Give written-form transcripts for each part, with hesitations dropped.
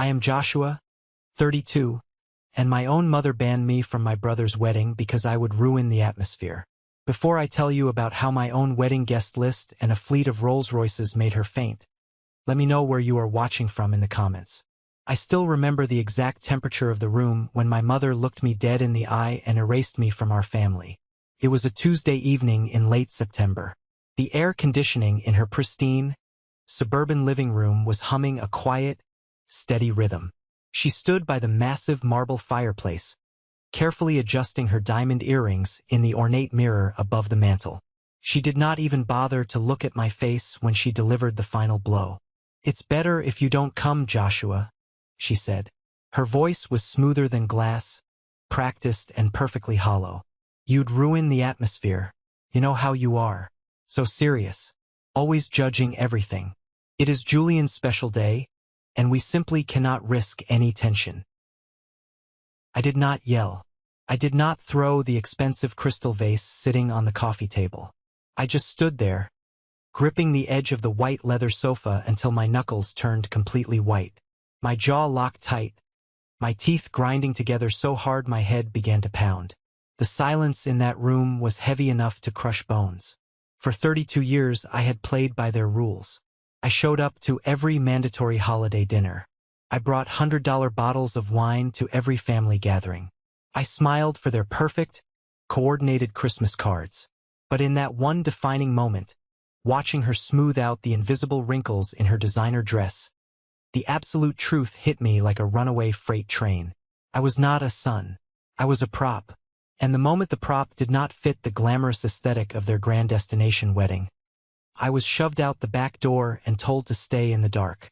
I am Joshua, 32, and my own mother banned me from my brother's wedding because I would ruin the atmosphere. Before I tell you about how my own wedding guest list and a fleet of Rolls-Royces made her faint, let me know where you are watching from in the comments. I still remember the exact temperature of the room when my mother looked me dead in the eye and erased me from our family. It was a Tuesday evening in late September. The air conditioning in her pristine, suburban living room was humming a quiet, steady rhythm. She stood by the massive marble fireplace, carefully adjusting her diamond earrings in the ornate mirror above the mantel. She did not even bother to look at my face when she delivered the final blow. "It's better if you don't come, Joshua," she said. Her voice was smoother than glass, practiced and perfectly hollow. "You'd ruin the atmosphere. You know how you are. So serious. Always judging everything. It is Julian's special day, and we simply cannot risk any tension." I did not yell. I did not throw the expensive crystal vase sitting on the coffee table. I just stood there, gripping the edge of the white leather sofa until my knuckles turned completely white. My jaw locked tight, my teeth grinding together so hard my head began to pound. The silence in that room was heavy enough to crush bones. For 32 years I had played by their rules. I showed up to every mandatory holiday dinner. I brought $100 bottles of wine to every family gathering. I smiled for their perfect, coordinated Christmas cards. But in that one defining moment, watching her smooth out the invisible wrinkles in her designer dress, the absolute truth hit me like a runaway freight train. I was not a son. I was a prop. And the moment the prop did not fit the glamorous aesthetic of their grand destination wedding, I was shoved out the back door and told to stay in the dark.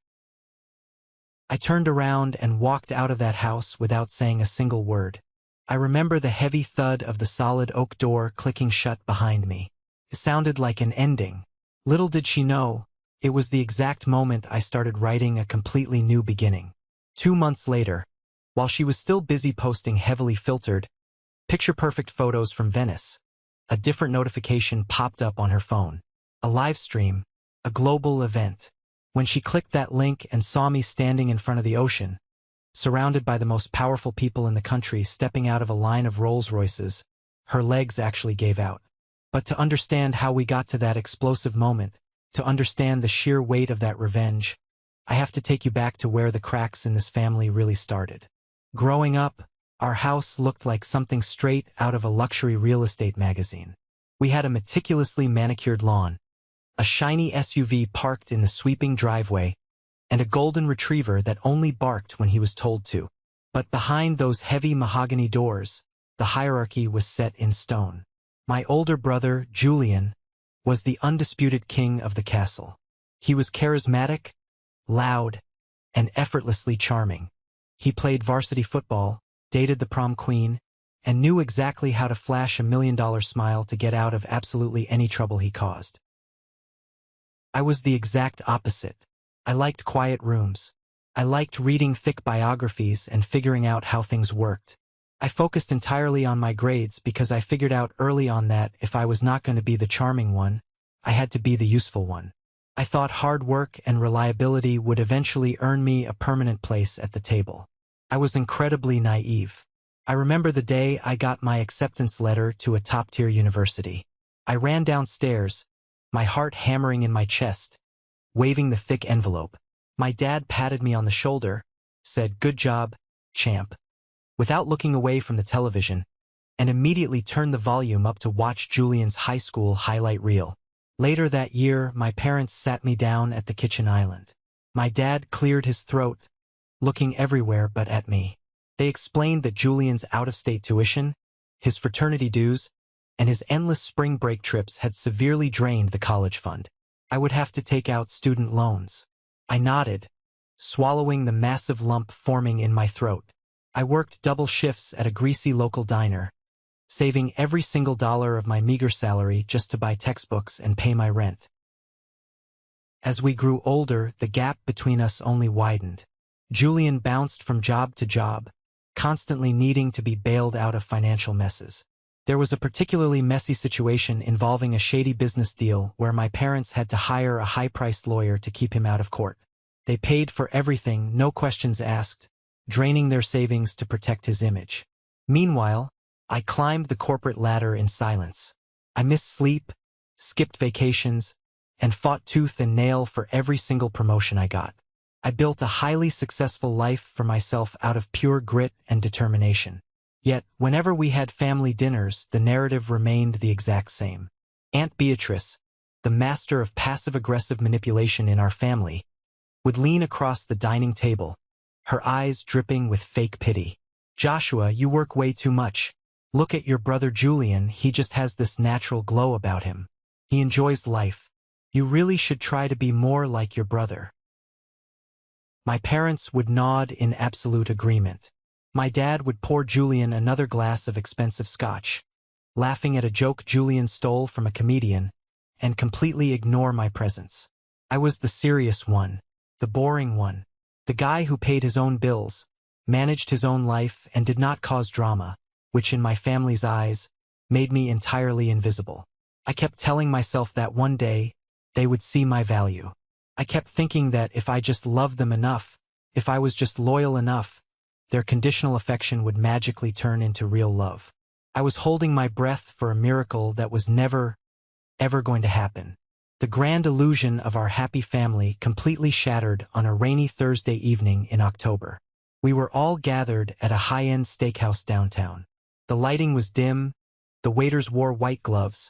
I turned around and walked out of that house without saying a single word. I remember the heavy thud of the solid oak door clicking shut behind me. It sounded like an ending. Little did she know, it was the exact moment I started writing a completely new beginning. 2 months later, while she was still busy posting heavily filtered, picture-perfect photos from Venice, a different notification popped up on her phone. A live stream, a global event. When she clicked that link and saw me standing in front of the ocean, surrounded by the most powerful people in the country stepping out of a line of Rolls-Royces, her legs actually gave out. But to understand how we got to that explosive moment, to understand the sheer weight of that revenge, I have to take you back to where the cracks in this family really started. Growing up, our house looked like something straight out of a luxury real estate magazine. We had a meticulously manicured lawn, a shiny SUV parked in the sweeping driveway, and a golden retriever that only barked when he was told to. But behind those heavy mahogany doors, the hierarchy was set in stone. My older brother, Julian, was the undisputed king of the castle. He was charismatic, loud, and effortlessly charming. He played varsity football, dated the prom queen, and knew exactly how to flash a $1 million smile to get out of absolutely any trouble he caused. I was the exact opposite. I liked quiet rooms. I liked reading thick biographies and figuring out how things worked. I focused entirely on my grades because I figured out early on that if I was not going to be the charming one, I had to be the useful one. I thought hard work and reliability would eventually earn me a permanent place at the table. I was incredibly naive. I remember the day I got my acceptance letter to a top-tier university. I ran downstairs, my heart hammering in my chest, waving the thick envelope. My dad patted me on the shoulder, said, "Good job, champ," without looking away from the television, and immediately turned the volume up to watch Julian's high school highlight reel. Later that year, my parents sat me down at the kitchen island. My dad cleared his throat, looking everywhere but at me. They explained that Julian's out-of-state tuition, his fraternity dues, and his endless spring break trips had severely drained the college fund. I would have to take out student loans. I nodded, swallowing the massive lump forming in my throat. I worked double shifts at a greasy local diner, saving every single dollar of my meager salary just to buy textbooks and pay my rent. As we grew older, the gap between us only widened. Julian bounced from job to job, constantly needing to be bailed out of financial messes. There was a particularly messy situation involving a shady business deal where my parents had to hire a high-priced lawyer to keep him out of court. They paid for everything, no questions asked, draining their savings to protect his image. Meanwhile, I climbed the corporate ladder in silence. I missed sleep, skipped vacations, and fought tooth and nail for every single promotion I got. I built a highly successful life for myself out of pure grit and determination. Yet, whenever we had family dinners, the narrative remained the exact same. Aunt Beatrice, the master of passive-aggressive manipulation in our family, would lean across the dining table, her eyes dripping with fake pity. "Joshua, you work way too much. Look at your brother Julian, he just has this natural glow about him. He enjoys life. You really should try to be more like your brother." My parents would nod in absolute agreement. My dad would pour Julian another glass of expensive scotch, laughing at a joke Julian stole from a comedian, and completely ignore my presence. I was the serious one, the boring one, the guy who paid his own bills, managed his own life, and did not cause drama, which in my family's eyes made me entirely invisible. I kept telling myself that one day they would see my value. I kept thinking that if I just loved them enough, if I was just loyal enough, their conditional affection would magically turn into real love. I was holding my breath for a miracle that was never, ever going to happen. The grand illusion of our happy family completely shattered on a rainy Thursday evening in October. We were all gathered at a high-end steakhouse downtown. The lighting was dim, the waiters wore white gloves,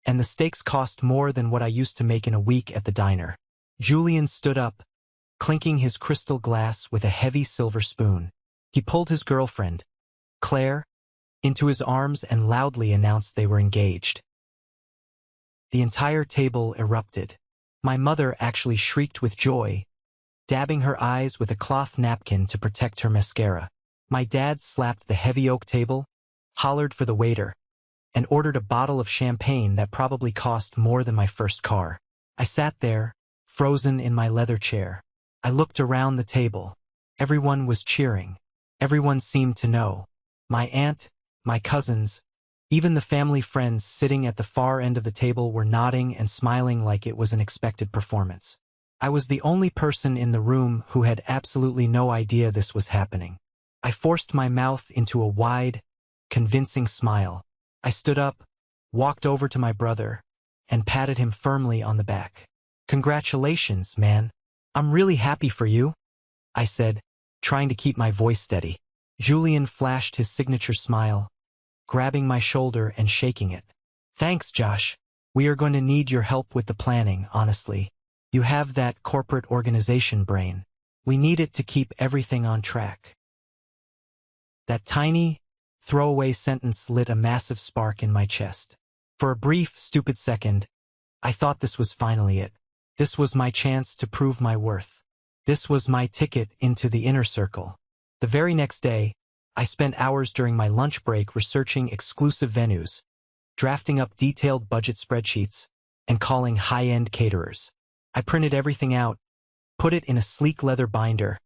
and the steaks cost more than what I used to make in a week at the diner. Julian stood up, clinking his crystal glass with a heavy silver spoon. He pulled his girlfriend, Claire, into his arms and loudly announced they were engaged. The entire table erupted. My mother actually shrieked with joy, dabbing her eyes with a cloth napkin to protect her mascara. My dad slapped the heavy oak table, hollered for the waiter, and ordered a bottle of champagne that probably cost more than my first car. I sat there, frozen in my leather chair. I looked around the table. Everyone was cheering. Everyone seemed to know. My aunt, my cousins, even the family friends sitting at the far end of the table were nodding and smiling like it was an expected performance. I was the only person in the room who had absolutely no idea this was happening. I forced my mouth into a wide, convincing smile. I stood up, walked over to my brother, and patted him firmly on the back. "Congratulations, man. I'm really happy for you," I said, trying to keep my voice steady. Julian flashed his signature smile, grabbing my shoulder and shaking it. "Thanks, Josh. We are going to need your help with the planning, honestly. You have that corporate organization brain. We need it to keep everything on track." That tiny, throwaway sentence lit a massive spark in my chest. For a brief, stupid second, I thought this was finally it. This was my chance to prove my worth. This was my ticket into the inner circle. The very next day, I spent hours during my lunch break researching exclusive venues, drafting up detailed budget spreadsheets, and calling high-end caterers. I printed everything out, put it in a sleek leather binder,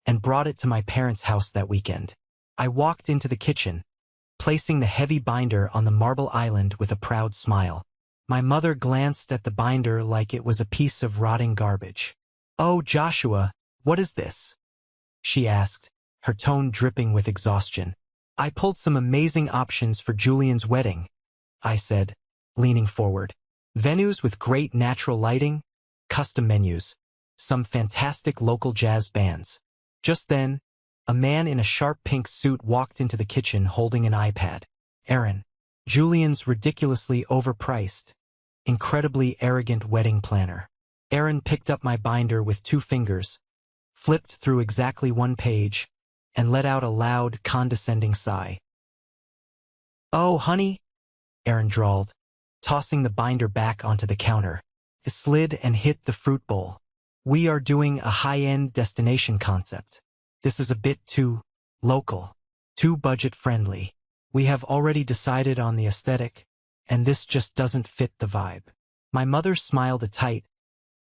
and brought it to my parents' house that weekend. I walked into the kitchen, placing the heavy binder on the marble island with a proud smile. My mother glanced at the binder like it was a piece of rotting garbage. "Oh, Joshua, what is this?" she asked, her tone dripping with exhaustion. "I pulled some amazing options for Julian's wedding," I said, leaning forward. "Venues with great natural lighting, custom menus, some fantastic local jazz bands." Just then, a man in a sharp pink suit walked into the kitchen holding an iPad. Aaron, Julian's ridiculously overpriced, incredibly arrogant wedding planner. Aaron picked up my binder with 2 fingers, flipped through exactly 1 page, and let out a loud, condescending sigh. "Oh, honey," Aaron drawled, tossing the binder back onto the counter. It slid and hit the fruit bowl. "We are doing a high-end destination concept. This is a bit too local, too budget-friendly. We have already decided on the aesthetic, and this just doesn't fit the vibe." My mother smiled a tight,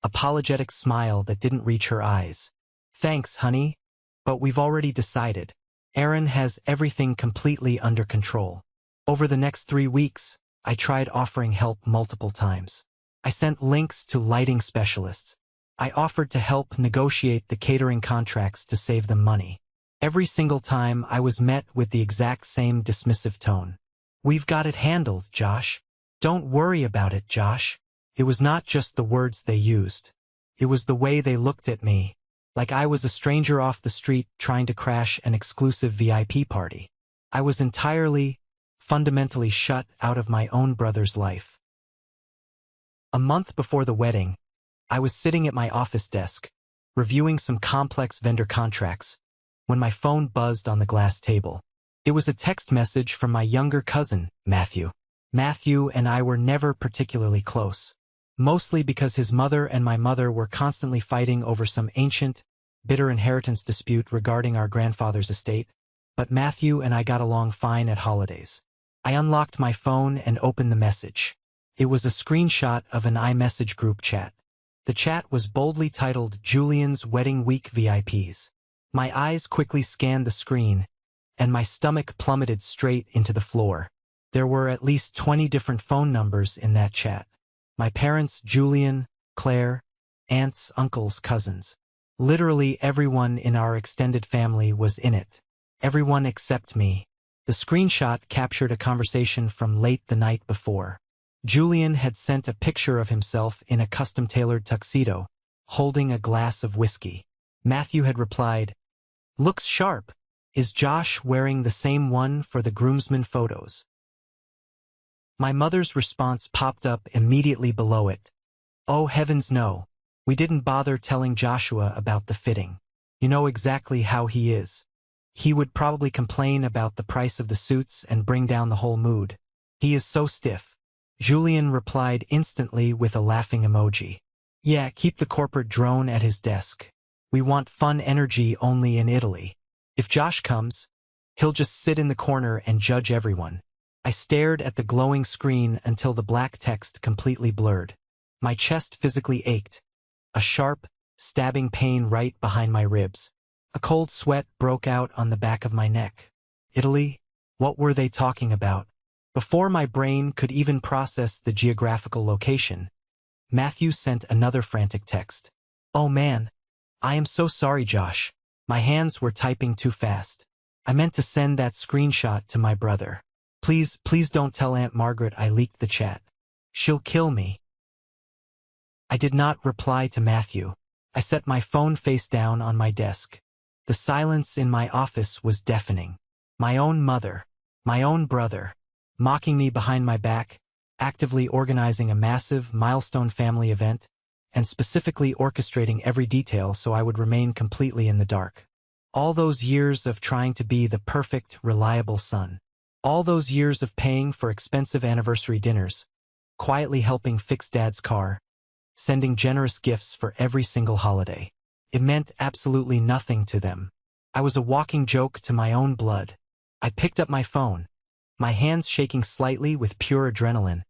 apologetic smile that didn't reach her eyes. "Thanks, honey, but we've already decided. Aaron has everything completely under control." Over the next 3 weeks, I tried offering help multiple times. I sent links to lighting specialists, I offered to help negotiate the catering contracts to save them money. Every single time I was met with the exact same dismissive tone. "We've got it handled, Josh. Don't worry about it, Josh." It was not just the words they used. It was the way they looked at me, like I was a stranger off the street trying to crash an exclusive VIP party. I was entirely, fundamentally shut out of my own brother's life. A month before the wedding, I was sitting at my office desk, reviewing some complex vendor contracts, when my phone buzzed on the glass table. It was a text message from my younger cousin, Matthew. Matthew and I were never particularly close, mostly because his mother and my mother were constantly fighting over some ancient, bitter inheritance dispute regarding our grandfather's estate, but Matthew and I got along fine at holidays. I unlocked my phone and opened the message. It was a screenshot of an iMessage group chat. The chat was boldly titled Julian's Wedding Week VIPs. My eyes quickly scanned the screen, and my stomach plummeted straight into the floor. There were at least 20 different phone numbers in that chat. My parents, Julian, Claire, aunts, uncles, cousins. Literally everyone in our extended family was in it. Everyone except me. The screenshot captured a conversation from late the night before. Julian had sent a picture of himself in a custom-tailored tuxedo, holding a glass of whiskey. Matthew had replied, "Looks sharp. Is Josh wearing the same one for the groomsmen photos?" My mother's response popped up immediately below it. "Oh heavens no. We didn't bother telling Joshua about the fitting. You know exactly how he is. He would probably complain about the price of the suits and bring down the whole mood. He is so stiff." Julian replied instantly with a laughing emoji. "Yeah, keep the corporate drone at his desk. We want fun energy only in Italy. If Josh comes, he'll just sit in the corner and judge everyone." I stared at the glowing screen until the black text completely blurred. My chest physically ached. A sharp, stabbing pain right behind my ribs. A cold sweat broke out on the back of my neck. Italy? What were they talking about? Before my brain could even process the geographical location, Matthew sent another frantic text. "Oh man, I am so sorry, Josh. My hands were typing too fast. I meant to send that screenshot to my brother. Please don't tell Aunt Margaret I leaked the chat. She'll kill me." I did not reply to Matthew. I set my phone face down on my desk. The silence in my office was deafening. My own mother, my own brother, mocking me behind my back, actively organizing a massive, milestone family event, and specifically orchestrating every detail so I would remain completely in the dark. All those years of trying to be the perfect, reliable son. All those years of paying for expensive anniversary dinners, quietly helping fix Dad's car, sending generous gifts for every single holiday. It meant absolutely nothing to them. I was a walking joke to my own blood. I picked up my phone, my hands shaking slightly with pure adrenaline,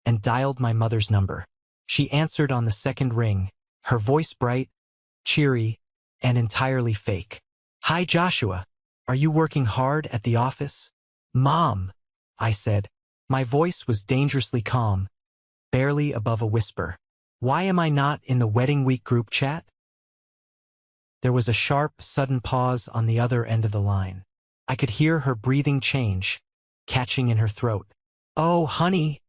and dialed my mother's number. She answered on the second ring, her voice bright, cheery, and entirely fake. "Hi Joshua, are you working hard at the office?" "Mom," I said. My voice was dangerously calm, barely above a whisper. "Why am I not in the wedding week group chat?" There was a sharp, sudden pause on the other end of the line. I could hear her breathing change, catching in her throat. "Oh, honey,"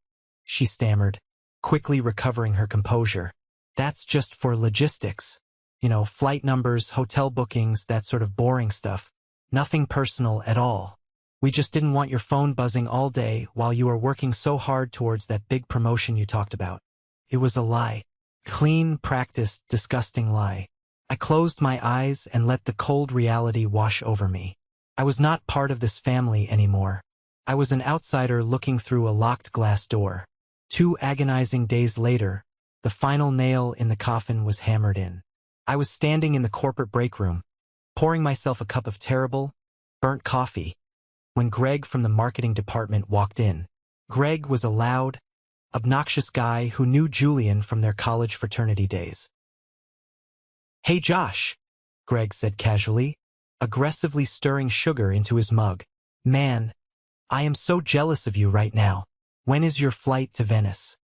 she stammered, quickly recovering her composure. "That's just for logistics. You know, flight numbers, hotel bookings, that sort of boring stuff. Nothing personal at all. We just didn't want your phone buzzing all day while you were working so hard towards that big promotion you talked about." It was a lie. Clean, practiced, disgusting lie. I closed my eyes and let the cold reality wash over me. I was not part of this family anymore. I was an outsider looking through a locked glass door. 2 agonizing days later, the final nail in the coffin was hammered in. I was standing in the corporate break room, pouring myself a cup of terrible, burnt coffee, when Greg from the marketing department walked in. Greg was a loud, obnoxious guy who knew Julian from their college fraternity days. "Hey Josh," Greg said casually, aggressively stirring sugar into his mug. "Man, I am so jealous of you right now. When is your flight to Venice?"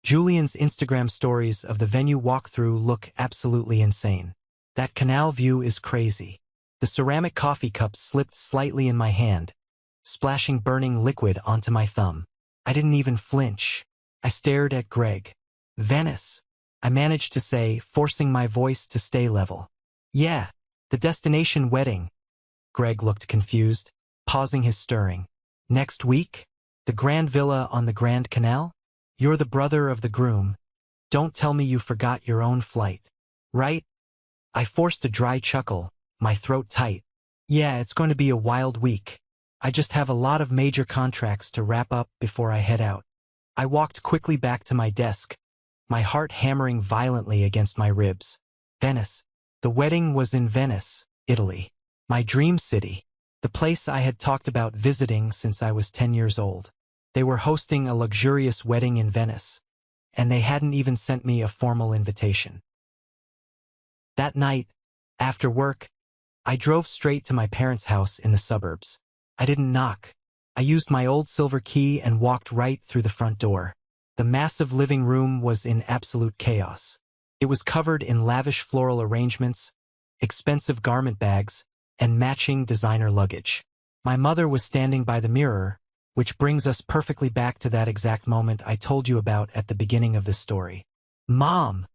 Julian's Instagram stories of the venue walkthrough look absolutely insane. That canal view is crazy. The ceramic coffee cup slipped slightly in my hand, splashing burning liquid onto my thumb. I didn't even flinch. I stared at Greg. Venice, I managed to say, forcing my voice to stay level. Yeah, the destination wedding. Greg looked confused, pausing his stirring. Next week? The grand villa on the Grand Canal? You're the brother of the groom. Don't tell me you forgot your own flight. Right? I forced a dry chuckle, my throat tight. Yeah, it's going to be a wild week. I just have a lot of major contracts to wrap up before I head out. I walked quickly back to my desk, my heart hammering violently against my ribs. Venice. The wedding was in Venice, Italy. My dream city. The place I had talked about visiting since I was 10 years old. They were hosting a luxurious wedding in Venice, and they hadn't even sent me a formal invitation. That night, after work, I drove straight to my parents' house in the suburbs. I didn't knock. I used my old silver key and walked right through the front door. The massive living room was in absolute chaos. It was covered in lavish floral arrangements, expensive garment bags, and matching designer luggage. My mother was standing by the mirror, which brings us perfectly back to that exact moment I told you about at the beginning of this story. Mom,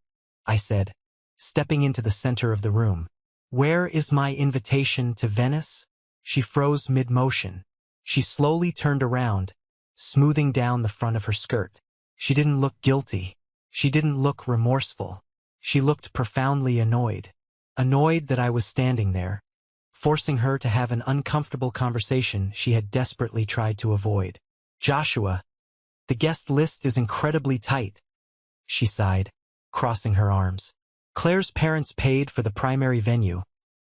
I said, stepping into the center of the room. Where is my invitation to Venice? She froze mid-motion. She slowly turned around, smoothing down the front of her skirt. She didn't look guilty. She didn't look remorseful. She looked profoundly annoyed. Annoyed that I was standing there, forcing her to have an uncomfortable conversation she had desperately tried to avoid. Joshua, the guest list is incredibly tight, she sighed, crossing her arms. Claire's parents paid for the primary venue,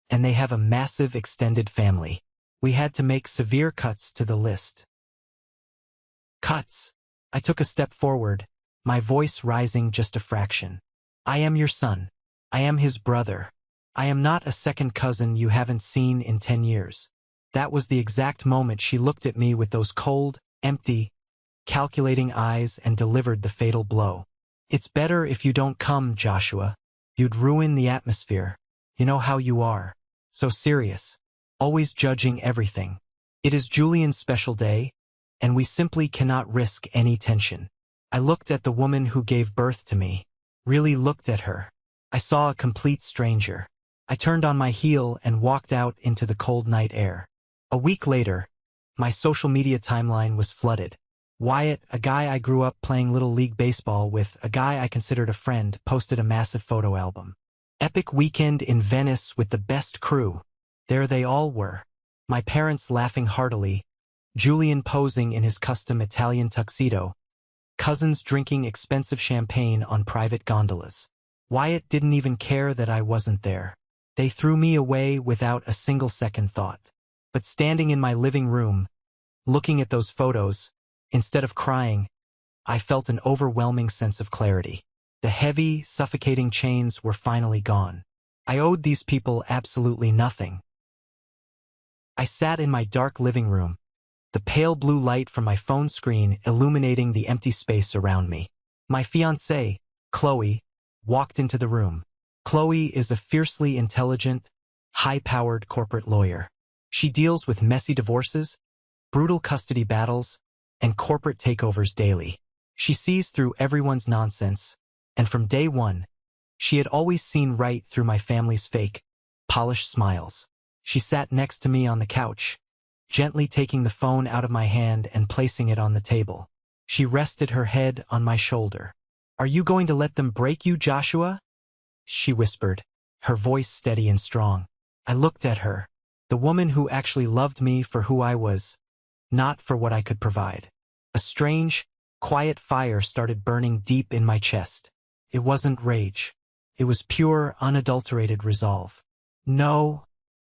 and they have a massive extended family. We had to make severe cuts to the list. Cuts. I took a step forward, my voice rising just a fraction. I am your son. I am his brother. I am not a second cousin you haven't seen in 10 years. That was the exact moment she looked at me with those cold, empty, calculating eyes and delivered the fatal blow. It's better if you don't come, Joshua. You'd ruin the atmosphere. You know how you are. So serious. Always judging everything. It is Julian's special day, and we simply cannot risk any tension. I looked at the woman who gave birth to me. Really looked at her. I saw a complete stranger. I turned on my heel and walked out into the cold night air. A week later, my social media timeline was flooded. Wyatt, a guy I grew up playing Little League Baseball with, a guy I considered a friend, posted a massive photo album. Epic weekend in Venice with the best crew. There they all were. My parents laughing heartily, Julian posing in his custom Italian tuxedo, cousins drinking expensive champagne on private gondolas. Wyatt didn't even care that I wasn't there. They threw me away without a single second thought. But standing in my living room, looking at those photos, instead of crying, I felt an overwhelming sense of clarity. The heavy, suffocating chains were finally gone. I owed these people absolutely nothing. I sat in my dark living room, the pale blue light from my phone screen illuminating the empty space around me. My fiancée, Chloe, walked into the room. Chloe is a fiercely intelligent, high-powered corporate lawyer. She deals with messy divorces, brutal custody battles, and corporate takeovers daily. She sees through everyone's nonsense, and from day one, she had always seen right through my family's fake, polished smiles. She sat next to me on the couch, gently taking the phone out of my hand and placing it on the table. She rested her head on my shoulder. "Are you going to let them break you, Joshua?" she whispered, her voice steady and strong. I looked at her, the woman who actually loved me for who I was, not for what I could provide. A strange, quiet fire started burning deep in my chest. It wasn't rage. It was pure, unadulterated resolve. "No,"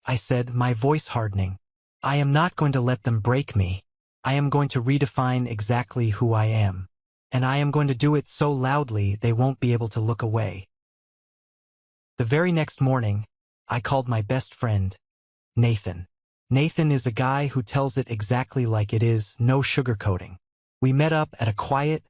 I said, my voice hardening. "I am not going to let them break me. I am going to redefine exactly who I am. And I am going to do it so loudly they won't be able to look away." The very next morning, I called my best friend, Nathan. Nathan is a guy who tells it exactly like it is, no sugarcoating. We met up at a quiet,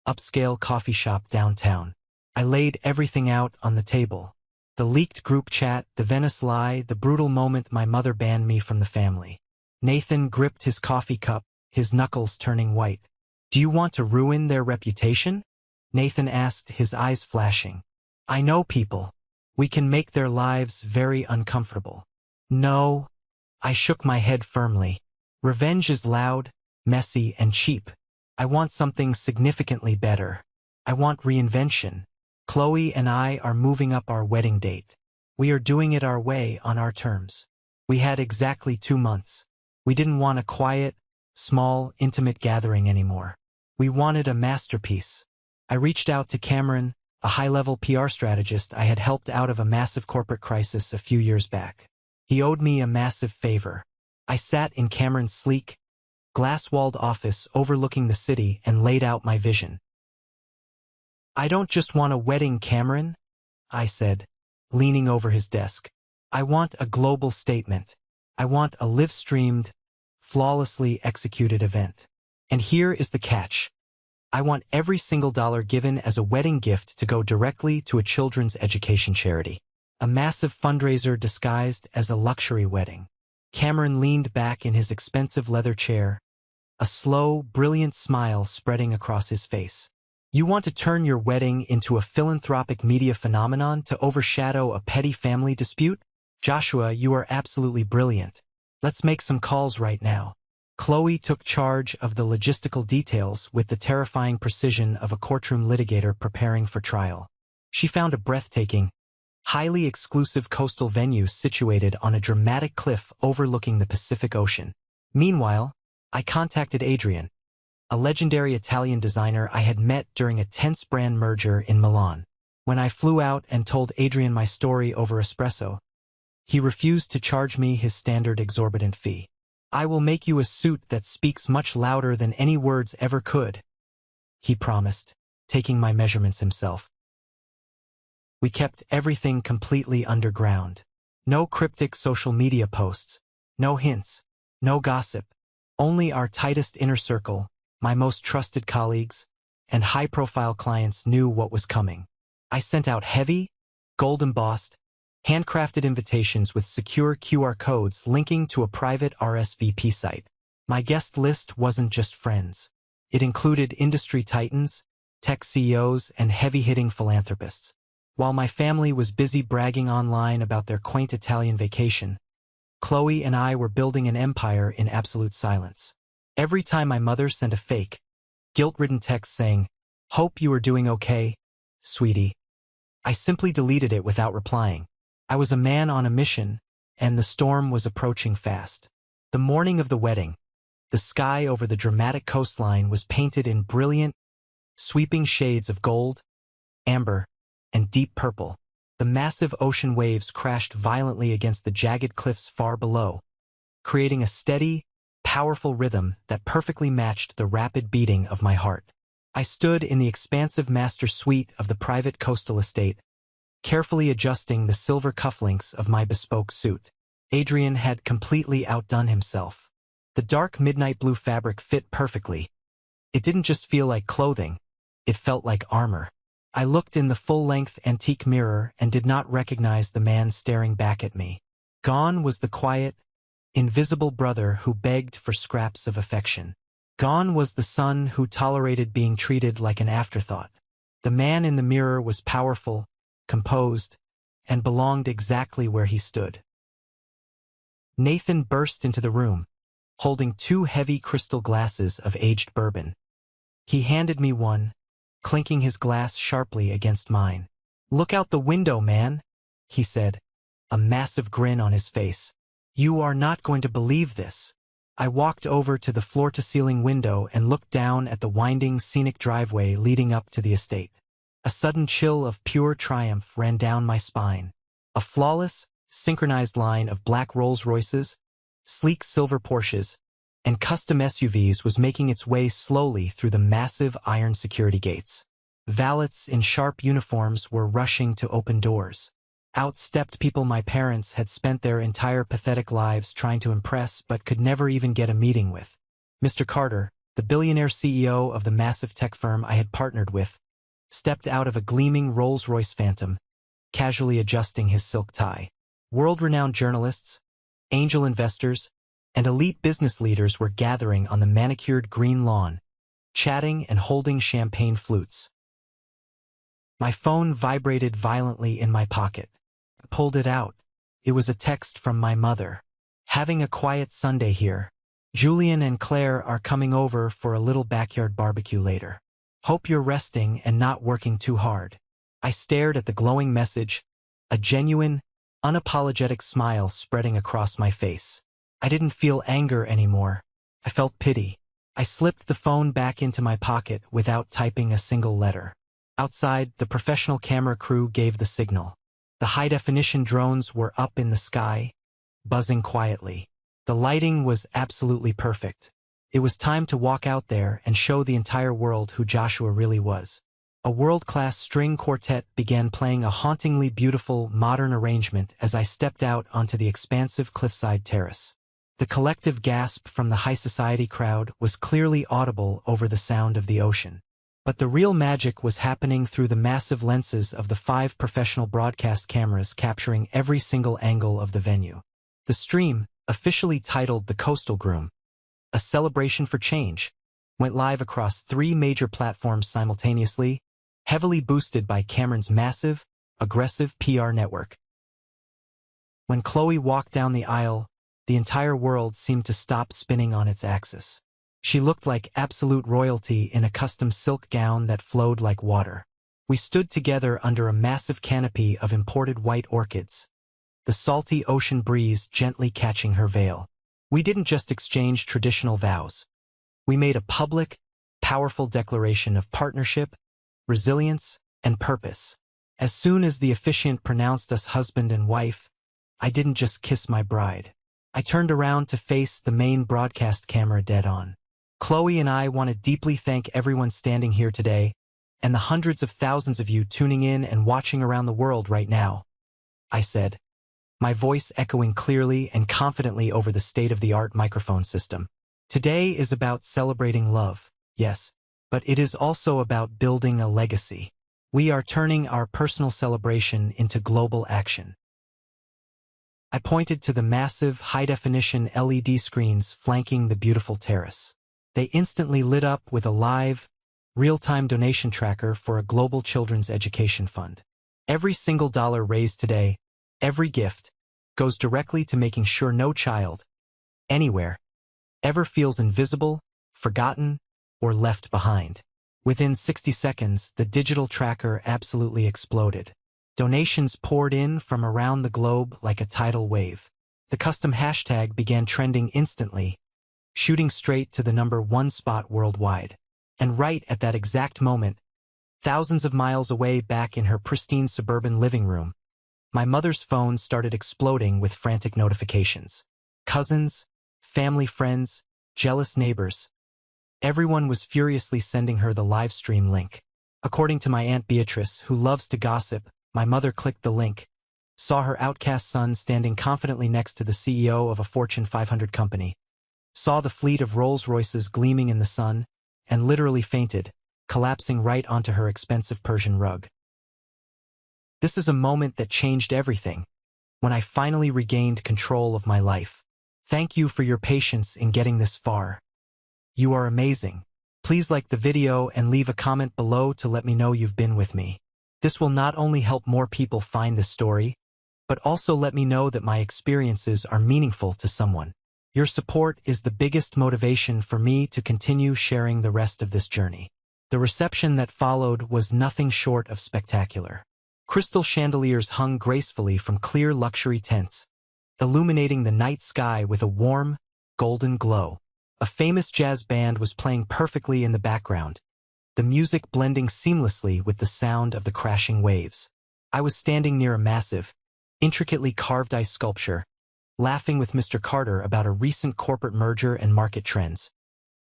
upscale coffee shop downtown. I laid everything out on the table. The leaked group chat, the Venice lie, the brutal moment my mother banned me from the family. Nathan gripped his coffee cup, his knuckles turning white. "Do you want to ruin their reputation?" Nathan asked, his eyes flashing. "I know people. We can make their lives very uncomfortable." "No." I shook my head firmly. "Revenge is loud, messy, and cheap. I want something significantly better. I want reinvention. Chloe and I are moving up our wedding date. We are doing it our way, on our terms. We had exactly 2 months. We didn't want a quiet, small, intimate gathering anymore. We wanted a masterpiece. I reached out to Cameron, a high-level PR strategist I had helped out of a massive corporate crisis a few years back. He owed me a massive favor. I sat in Cameron's sleek, glass-walled office overlooking the city and laid out my vision. "I don't just want a wedding, Cameron," I said, leaning over his desk. "I want a global statement. I want a live-streamed, flawlessly executed event. And here is the catch. I want every single dollar given as a wedding gift to go directly to a children's education charity. A massive fundraiser disguised as a luxury wedding." Cameron leaned back in his expensive leather chair, a slow, brilliant smile spreading across his face. "You want to turn your wedding into a philanthropic media phenomenon to overshadow a petty family dispute? Joshua, you are absolutely brilliant. Let's make some calls right now." Chloe took charge of the logistical details with the terrifying precision of a courtroom litigator preparing for trial. She found a breathtaking, highly exclusive coastal venue situated on a dramatic cliff overlooking the Pacific Ocean. Meanwhile, I contacted Adrian, a legendary Italian designer I had met during a tense brand merger in Milan. When I flew out and told Adrian my story over espresso, he refused to charge me his standard exorbitant fee. "I will make you a suit that speaks much louder than any words ever could," he promised, taking my measurements himself. We kept everything completely underground. No cryptic social media posts, no hints, no gossip. Only our tightest inner circle, my most trusted colleagues, and high-profile clients knew what was coming. I sent out heavy, gold-embossed, handcrafted invitations with secure QR codes linking to a private RSVP site. My guest list wasn't just friends. It included industry titans, tech CEOs, and heavy-hitting philanthropists. While my family was busy bragging online about their quaint Italian vacation, Chloe and I were building an empire in absolute silence. Every time my mother sent a fake, guilt-ridden text saying, "Hope you are doing okay, sweetie," I simply deleted it without replying. I was a man on a mission, and the storm was approaching fast. The morning of the wedding, the sky over the dramatic coastline was painted in brilliant, sweeping shades of gold, amber, and deep purple. The massive ocean waves crashed violently against the jagged cliffs far below, creating a steady, powerful rhythm that perfectly matched the rapid beating of my heart. I stood in the expansive master suite of the private coastal estate, carefully adjusting the silver cufflinks of my bespoke suit. Adrian had completely outdone himself. The dark midnight blue fabric fit perfectly. It didn't just feel like clothing, it felt like armor. I looked in the full-length antique mirror and did not recognize the man staring back at me. Gone was the quiet, invisible brother who begged for scraps of affection. Gone was the son who tolerated being treated like an afterthought. The man in the mirror was powerful, composed, and belonged exactly where he stood. Nathan burst into the room, holding 2 heavy crystal glasses of aged bourbon. He handed me one, clinking his glass sharply against mine. "Look out the window, man," he said, a massive grin on his face. "You are not going to believe this." I walked over to the floor-to-ceiling window and looked down at the winding, scenic driveway leading up to the estate. A sudden chill of pure triumph ran down my spine. A flawless, synchronized line of black Rolls-Royces, sleek silver Porsches, and custom SUVs was making its way slowly through the massive iron security gates. Valets in sharp uniforms were rushing to open doors. Out stepped people my parents had spent their entire pathetic lives trying to impress but could never even get a meeting with. "Mr. Carter," The billionaire CEO of the massive tech firm I had partnered with, stepped out of a gleaming Rolls-Royce Phantom, casually adjusting his silk tie. World-renowned journalists, angel investors, and elite business leaders were gathering on the manicured green lawn, chatting and holding champagne flutes. My phone vibrated violently in my pocket. I pulled it out. It was a text from my mother. "Having a quiet Sunday here. Julian and Claire are coming over for a little backyard barbecue later. Hope you're resting and not working too hard." I stared at the glowing message, a genuine, unapologetic smile spreading across my face. I didn't feel anger anymore. I felt pity. I slipped the phone back into my pocket without typing a single letter. Outside, the professional camera crew gave the signal. The high-definition drones were up in the sky, buzzing quietly. The lighting was absolutely perfect. It was time to walk out there and show the entire world who Joshua really was. A world-class string quartet began playing a hauntingly beautiful, modern arrangement as I stepped out onto the expansive cliffside terrace. The collective gasp from the high society crowd was clearly audible over the sound of the ocean. But the real magic was happening through the massive lenses of the 5 professional broadcast cameras capturing every single angle of the venue. The stream, officially titled The Coastal Groom, a celebration for change, went live across 3 major platforms simultaneously, heavily boosted by Cameron's massive, aggressive PR network. When Chloe walked down the aisle, the entire world seemed to stop spinning on its axis. She looked like absolute royalty in a custom silk gown that flowed like water. We stood together under a massive canopy of imported white orchids, the salty ocean breeze gently catching her veil. We didn't just exchange traditional vows. We made a public, powerful declaration of partnership, resilience, and purpose. As soon as the officiant pronounced us husband and wife, I didn't just kiss my bride. I turned around to face the main broadcast camera dead on. "Chloe and I want to deeply thank everyone standing here today, and the hundreds of thousands of you tuning in and watching around the world right now," I said, my voice echoing clearly and confidently over the state-of-the-art microphone system. "Today is about celebrating love, yes, but it is also about building a legacy. We are turning our personal celebration into global action." I pointed to the massive, high-definition LED screens flanking the beautiful terrace. They instantly lit up with a live, real-time donation tracker for a global children's education fund. Every single dollar raised today, every gift, goes directly to making sure no child, anywhere, ever feels invisible, forgotten, or left behind. Within 60 seconds, the digital tracker absolutely exploded. Donations poured in from around the globe like a tidal wave. The custom hashtag began trending instantly, shooting straight to the #1 spot worldwide. And right at that exact moment, thousands of miles away back in her pristine suburban living room, my mother's phone started exploding with frantic notifications. Cousins, family friends, jealous neighbors. Everyone was furiously sending her the live stream link. According to my Aunt Beatrice, who loves to gossip, my mother clicked the link, saw her outcast son standing confidently next to the CEO of a Fortune 500 company, saw the fleet of Rolls-Royces gleaming in the sun, and literally fainted, collapsing right onto her expensive Persian rug. This is a moment that changed everything, when I finally regained control of my life. Thank you for your patience in getting this far. You are amazing. Please like the video and leave a comment below to let me know you've been with me. This will not only help more people find this story, but also let me know that my experiences are meaningful to someone. Your support is the biggest motivation for me to continue sharing the rest of this journey. The reception that followed was nothing short of spectacular. Crystal chandeliers hung gracefully from clear luxury tents, illuminating the night sky with a warm, golden glow. A famous jazz band was playing perfectly in the background, the music blending seamlessly with the sound of the crashing waves. I was standing near a massive, intricately carved ice sculpture, laughing with Mr. Carter about a recent corporate merger and market trends,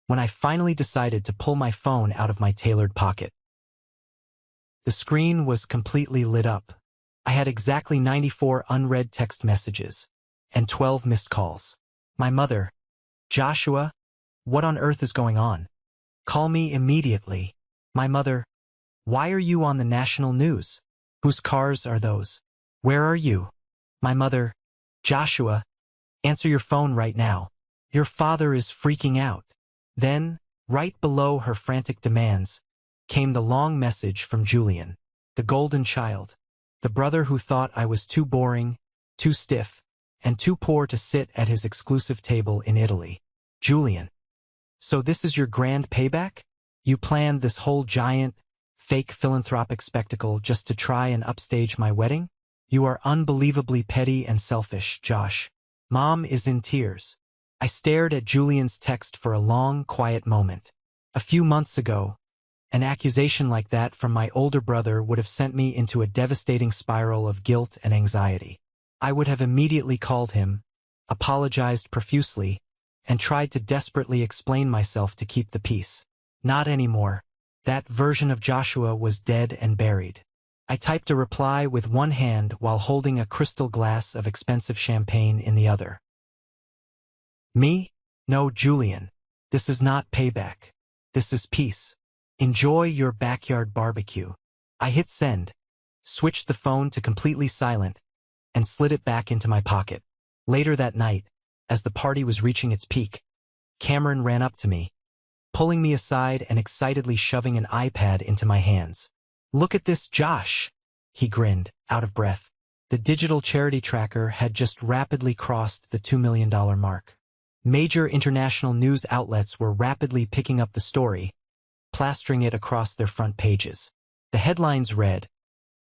when I finally decided to pull my phone out of my tailored pocket. The screen was completely lit up. I had exactly 94 unread text messages and 12 missed calls. My mother, "Joshua, what on earth is going on?" Call me immediately. My mother, why are you on the national news? Whose cars are those? Where are you? My mother, Joshua, answer your phone right now. Your father is freaking out. Then, right below her frantic demands, came the long message from Julian, the golden child, the brother who thought I was too boring, too stiff, and too poor to sit at his exclusive table in Italy. Julian, so this is your grand payback? You planned this whole giant, fake philanthropic spectacle just to try and upstage my wedding? You are unbelievably petty and selfish, Josh. Mom is in tears. I stared at Julian's text for a long, quiet moment. A few months ago, an accusation like that from my older brother would have sent me into a devastating spiral of guilt and anxiety. I would have immediately called him, apologized profusely, and tried to desperately explain myself to keep the peace. Not anymore. That version of Joshua was dead and buried. I typed a reply with one hand while holding a crystal glass of expensive champagne in the other. Me? No, Julian. This is not payback. This is peace. Enjoy your backyard barbecue. I hit send, switched the phone to completely silent, and slid it back into my pocket. Later that night, as the party was reaching its peak, Cameron ran up to me, pulling me aside and excitedly shoving an iPad into my hands. Look at this, Josh, he grinned, out of breath. The digital charity tracker had just rapidly crossed the $2 million mark. Major international news outlets were rapidly picking up the story, plastering it across their front pages. The headlines read,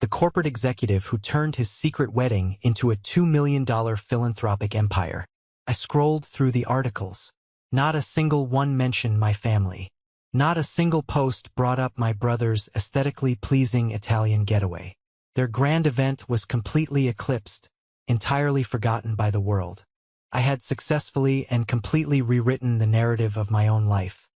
"The corporate executive who turned his secret wedding into a $2 million philanthropic empire." I scrolled through the articles. Not a single one mentioned my family. Not a single post brought up my brother's aesthetically pleasing Italian getaway. Their grand event was completely eclipsed, entirely forgotten by the world. I had successfully and completely rewritten the narrative of my own life.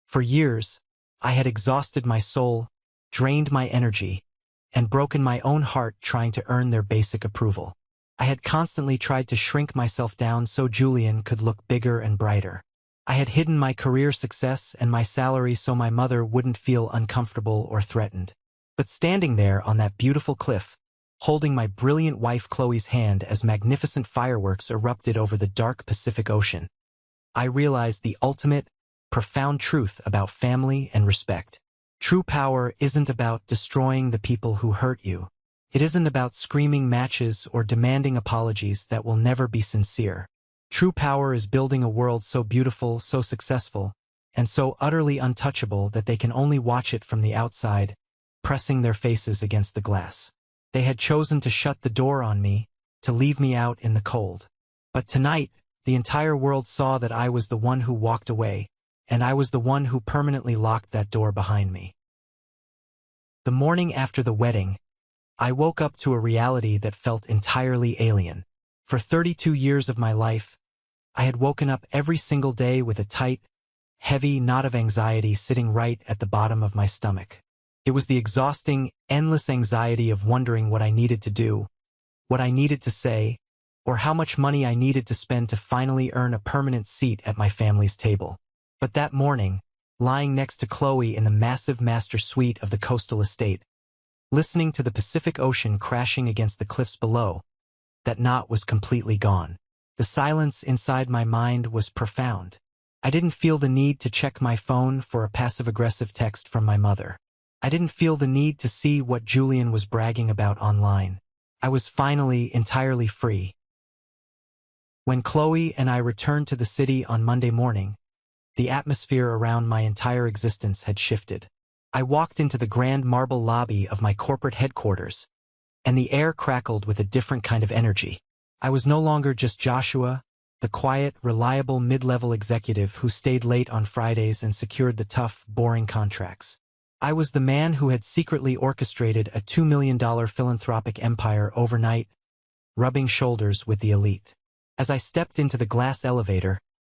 For years, I had exhausted my soul, drained my energy, and broken my own heart trying to earn their basic approval. I had constantly tried to shrink myself down so Julian could look bigger and brighter. I had hidden my career success and my salary so my mother wouldn't feel uncomfortable or threatened. But standing there on that beautiful cliff, holding my brilliant wife Chloe's hand as magnificent fireworks erupted over the dark Pacific Ocean, I realized the ultimate, profound truth about family and respect. True power isn't about destroying the people who hurt you. It isn't about screaming matches or demanding apologies that will never be sincere. True power is building a world so beautiful, so successful, and so utterly untouchable that they can only watch it from the outside, pressing their faces against the glass. They had chosen to shut the door on me, to leave me out in the cold. But tonight, the entire world saw that I was the one who walked away, and I was the one who permanently locked that door behind me. The morning after the wedding, I woke up to a reality that felt entirely alien. For 32 years of my life, I had woken up every single day with a tight, heavy knot of anxiety sitting right at the bottom of my stomach. It was the exhausting, endless anxiety of wondering what I needed to do, what I needed to say, or how much money I needed to spend to finally earn a permanent seat at my family's table. But that morning, lying next to Chloe in the massive master suite of the coastal estate, listening to the Pacific Ocean crashing against the cliffs below, that knot was completely gone. The silence inside my mind was profound. I didn't feel the need to check my phone for a passive-aggressive text from my mother. I didn't feel the need to see what Julian was bragging about online. I was finally entirely free. When Chloe and I returned to the city on Monday morning, the atmosphere around my entire existence had shifted. I walked into the grand marble lobby of my corporate headquarters, and the air crackled with a different kind of energy. I was no longer just Joshua, the quiet, reliable mid-level executive who stayed late on Fridays and secured the tough, boring contracts. I was the man who had secretly orchestrated a $2 million philanthropic empire overnight, rubbing shoulders with the elite. As I stepped into the glass elevator,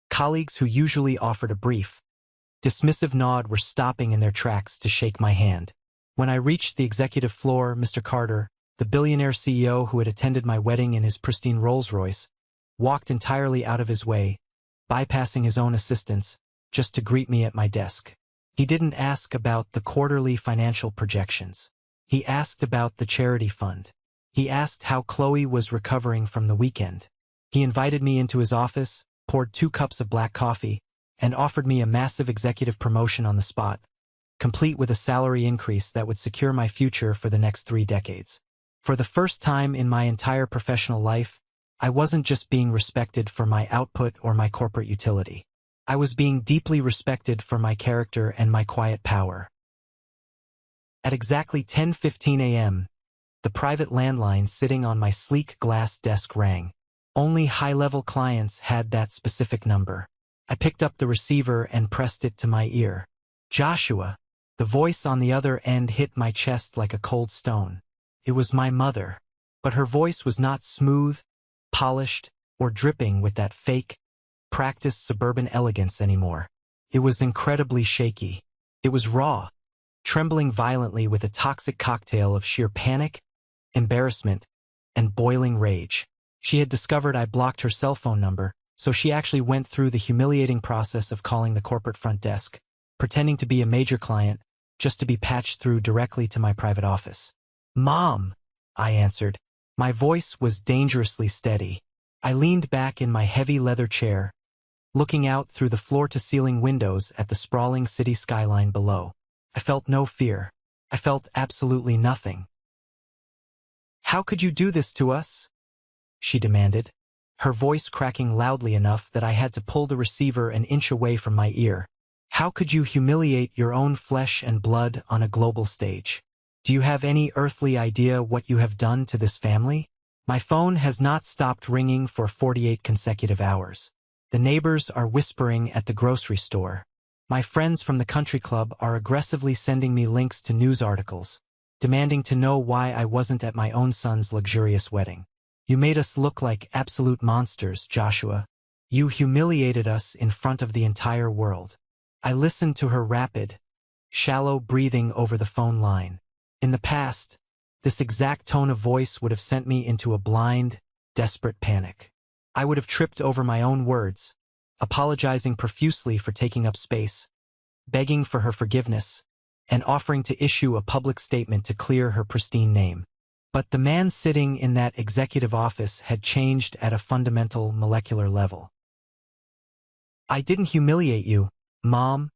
colleagues who usually offered a brief, dismissive nod were stopping in their tracks to shake my hand. When I reached the executive floor, Mr. Carter, the billionaire CEO who had attended my wedding in his pristine Rolls-Royce, walked entirely out of his way, bypassing his own assistants, just to greet me at my desk. He didn't ask about the quarterly financial projections. He asked about the charity fund. He asked how Chloe was recovering from the weekend. He invited me into his office, poured 2 cups of black coffee, and offered me a massive executive promotion on the spot, complete with a salary increase that would secure my future for the next 3 decades. For the first time in my entire professional life, I wasn't just being respected for my output or my corporate utility. I was being deeply respected for my character and my quiet power. At exactly 10:15 a.m., the private landline sitting on my sleek glass desk rang. Only high-level clients had that specific number. I picked up the receiver and pressed it to my ear. Joshua. The voice on the other end hit my chest like a cold stone. It was my mother. But her voice was not smooth, polished, or dripping with that fake, practiced suburban elegance anymore. It was incredibly shaky. It was raw, trembling violently with a toxic cocktail of sheer panic, embarrassment, and boiling rage. She had discovered I blocked her cell phone number, so she actually went through the humiliating process of calling the corporate front desk, pretending to be a major client, just to be patched through directly to my private office. "Mom," I answered. My voice was dangerously steady. I leaned back in my heavy leather chair, looking out through the floor-to-ceiling windows at the sprawling city skyline below. I felt no fear. I felt absolutely nothing. "How could you do this to us?" she demanded, her voice cracking loudly enough that I had to pull the receiver an inch away from my ear. "How could you humiliate your own flesh and blood on a global stage? Do you have any earthly idea what you have done to this family?" My phone has not stopped ringing for 48 consecutive hours. The neighbors are whispering at the grocery store. My friends from the country club are aggressively sending me links to news articles, demanding to know why I wasn't at my own son's luxurious wedding. "You made us look like absolute monsters, Joshua. You humiliated us in front of the entire world." I listened to her rapid, shallow breathing over the phone line. In the past, this exact tone of voice would have sent me into a blind, desperate panic. I would have tripped over my own words, apologizing profusely for taking up space, begging for her forgiveness, and offering to issue a public statement to clear her pristine name. But the man sitting in that executive office had changed at a fundamental molecular level. "I didn't humiliate you, Mom,"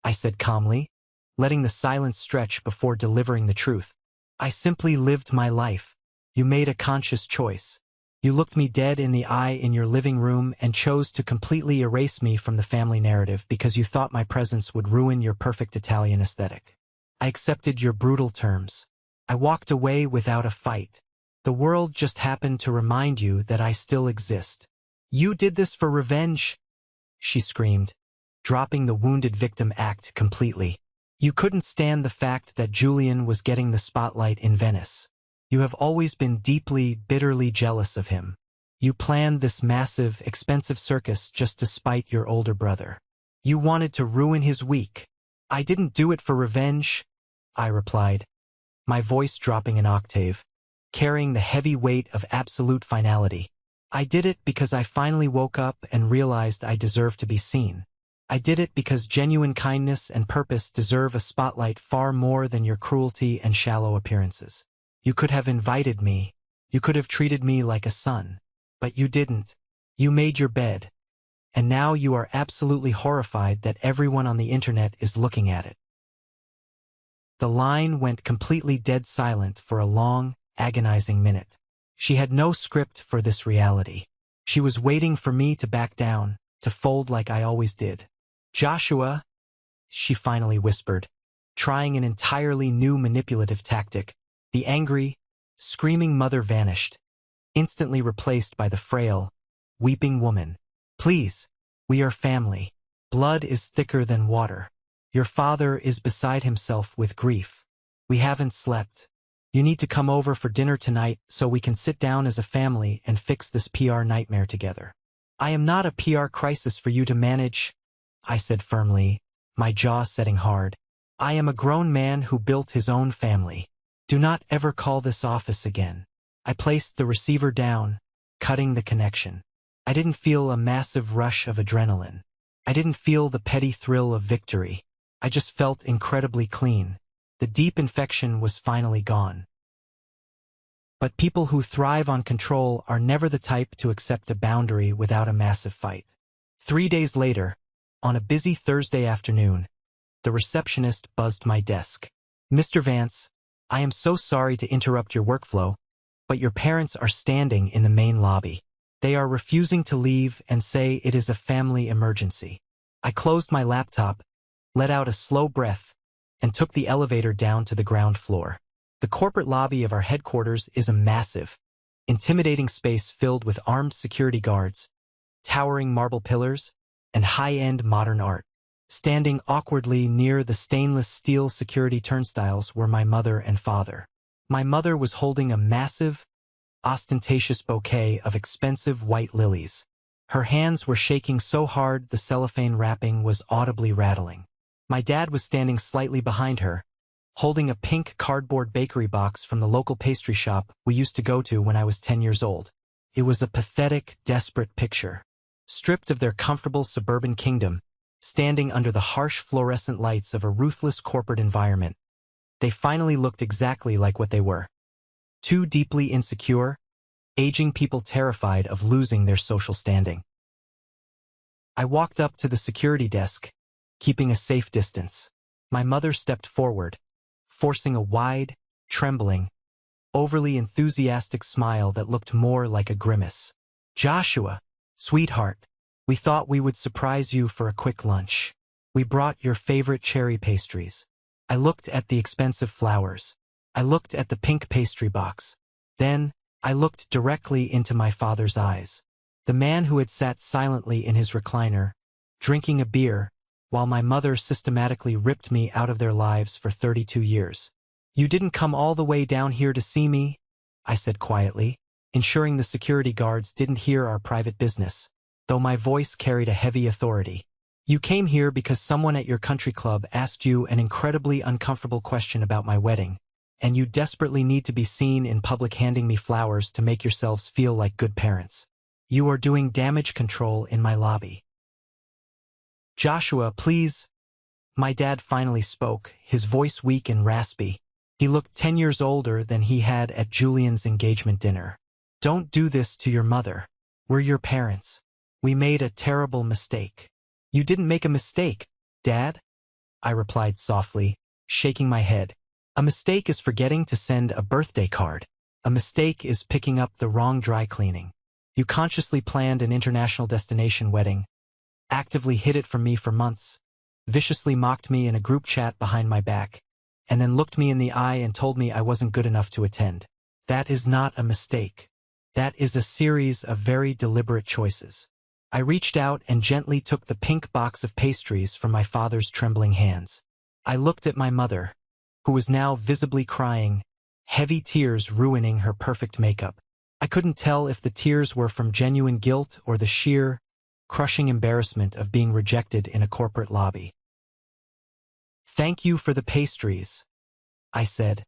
I said calmly, letting the silence stretch before delivering the truth. "I simply lived my life. You made a conscious choice. You looked me dead in the eye in your living room and chose to completely erase me from the family narrative because you thought my presence would ruin your perfect Italian aesthetic. I accepted your brutal terms. I walked away without a fight. The world just happened to remind you that I still exist. You did this for revenge," she screamed, dropping the wounded victim act completely. "You couldn't stand the fact that Julian was getting the spotlight in Venice. You have always been deeply, bitterly jealous of him. You planned this massive, expensive circus just to spite your older brother. You wanted to ruin his week." "I didn't do it for revenge," I replied, my voice dropping an octave, carrying the heavy weight of absolute finality. "I did it because I finally woke up and realized I deserved to be seen. I did it because genuine kindness and purpose deserve a spotlight far more than your cruelty and shallow appearances. You could have invited me. You could have treated me like a son. But you didn't. You made your bed. And now you are absolutely horrified that everyone on the internet is looking at it." The line went completely dead silent for a long, agonizing minute. She had no script for this reality. She was waiting for me to back down, to fold like I always did. "Joshua," she finally whispered, trying an entirely new manipulative tactic. The angry, screaming mother vanished, instantly replaced by the frail, weeping woman. "Please, we are family. Blood is thicker than water. Your father is beside himself with grief. We haven't slept. You need to come over for dinner tonight so we can sit down as a family and fix this PR nightmare together." "I am not a PR crisis for you to manage," I said firmly, my jaw setting hard. "I am a grown man who built his own family. Do not ever call this office again." I placed the receiver down, cutting the connection. I didn't feel a massive rush of adrenaline. I didn't feel the petty thrill of victory. I just felt incredibly clean. The deep infection was finally gone. But people who thrive on control are never the type to accept a boundary without a massive fight. 3 days later, on a busy Thursday afternoon, the receptionist buzzed my desk. "Mr. Vance, I am so sorry to interrupt your workflow, but your parents are standing in the main lobby. They are refusing to leave and say it is a family emergency." I closed my laptop, let out a slow breath, and took the elevator down to the ground floor. The corporate lobby of our headquarters is a massive, intimidating space filled with armed security guards, towering marble pillars, and high-end modern art. Standing awkwardly near the stainless steel security turnstiles were my mother and father. My mother was holding a massive, ostentatious bouquet of expensive white lilies. Her hands were shaking so hard the cellophane wrapping was audibly rattling. My dad was standing slightly behind her, holding a pink cardboard bakery box from the local pastry shop we used to go to when I was 10 years old. It was a pathetic, desperate picture. Stripped of their comfortable suburban kingdom, standing under the harsh fluorescent lights of a ruthless corporate environment, they finally looked exactly like what they were. Two deeply insecure, aging people terrified of losing their social standing. I walked up to the security desk, keeping a safe distance. My mother stepped forward, forcing a wide, trembling, overly enthusiastic smile that looked more like a grimace. "Joshua, sweetheart, we thought we would surprise you for a quick lunch. We brought your favorite cherry pastries." I looked at the expensive flowers. I looked at the pink pastry box. Then, I looked directly into my father's eyes. The man who had sat silently in his recliner, drinking a beer, while my mother systematically ripped me out of their lives for 32 years. "You didn't come all the way down here to see me?" I said quietly, ensuring the security guards didn't hear our private business, though my voice carried a heavy authority. "You came here because someone at your country club asked you an incredibly uncomfortable question about my wedding, and you desperately need to be seen in public handing me flowers to make yourselves feel like good parents. You are doing damage control in my lobby." "Joshua, please." My dad finally spoke, his voice weak and raspy. He looked 10 years older than he had at Julian's engagement dinner. "Don't do this to your mother. We're your parents. We made a terrible mistake." "You didn't make a mistake, Dad," I replied softly, shaking my head. "A mistake is forgetting to send a birthday card. A mistake is picking up the wrong dry cleaning. You consciously planned an international destination wedding, actively hid it from me for months, viciously mocked me in a group chat behind my back, and then looked me in the eye and told me I wasn't good enough to attend. That is not a mistake. That is a series of very deliberate choices." I reached out and gently took the pink box of pastries from my father's trembling hands. I looked at my mother, who was now visibly crying, heavy tears ruining her perfect makeup. I couldn't tell if the tears were from genuine guilt or the sheer, crushing embarrassment of being rejected in a corporate lobby. "Thank you for the pastries," I said,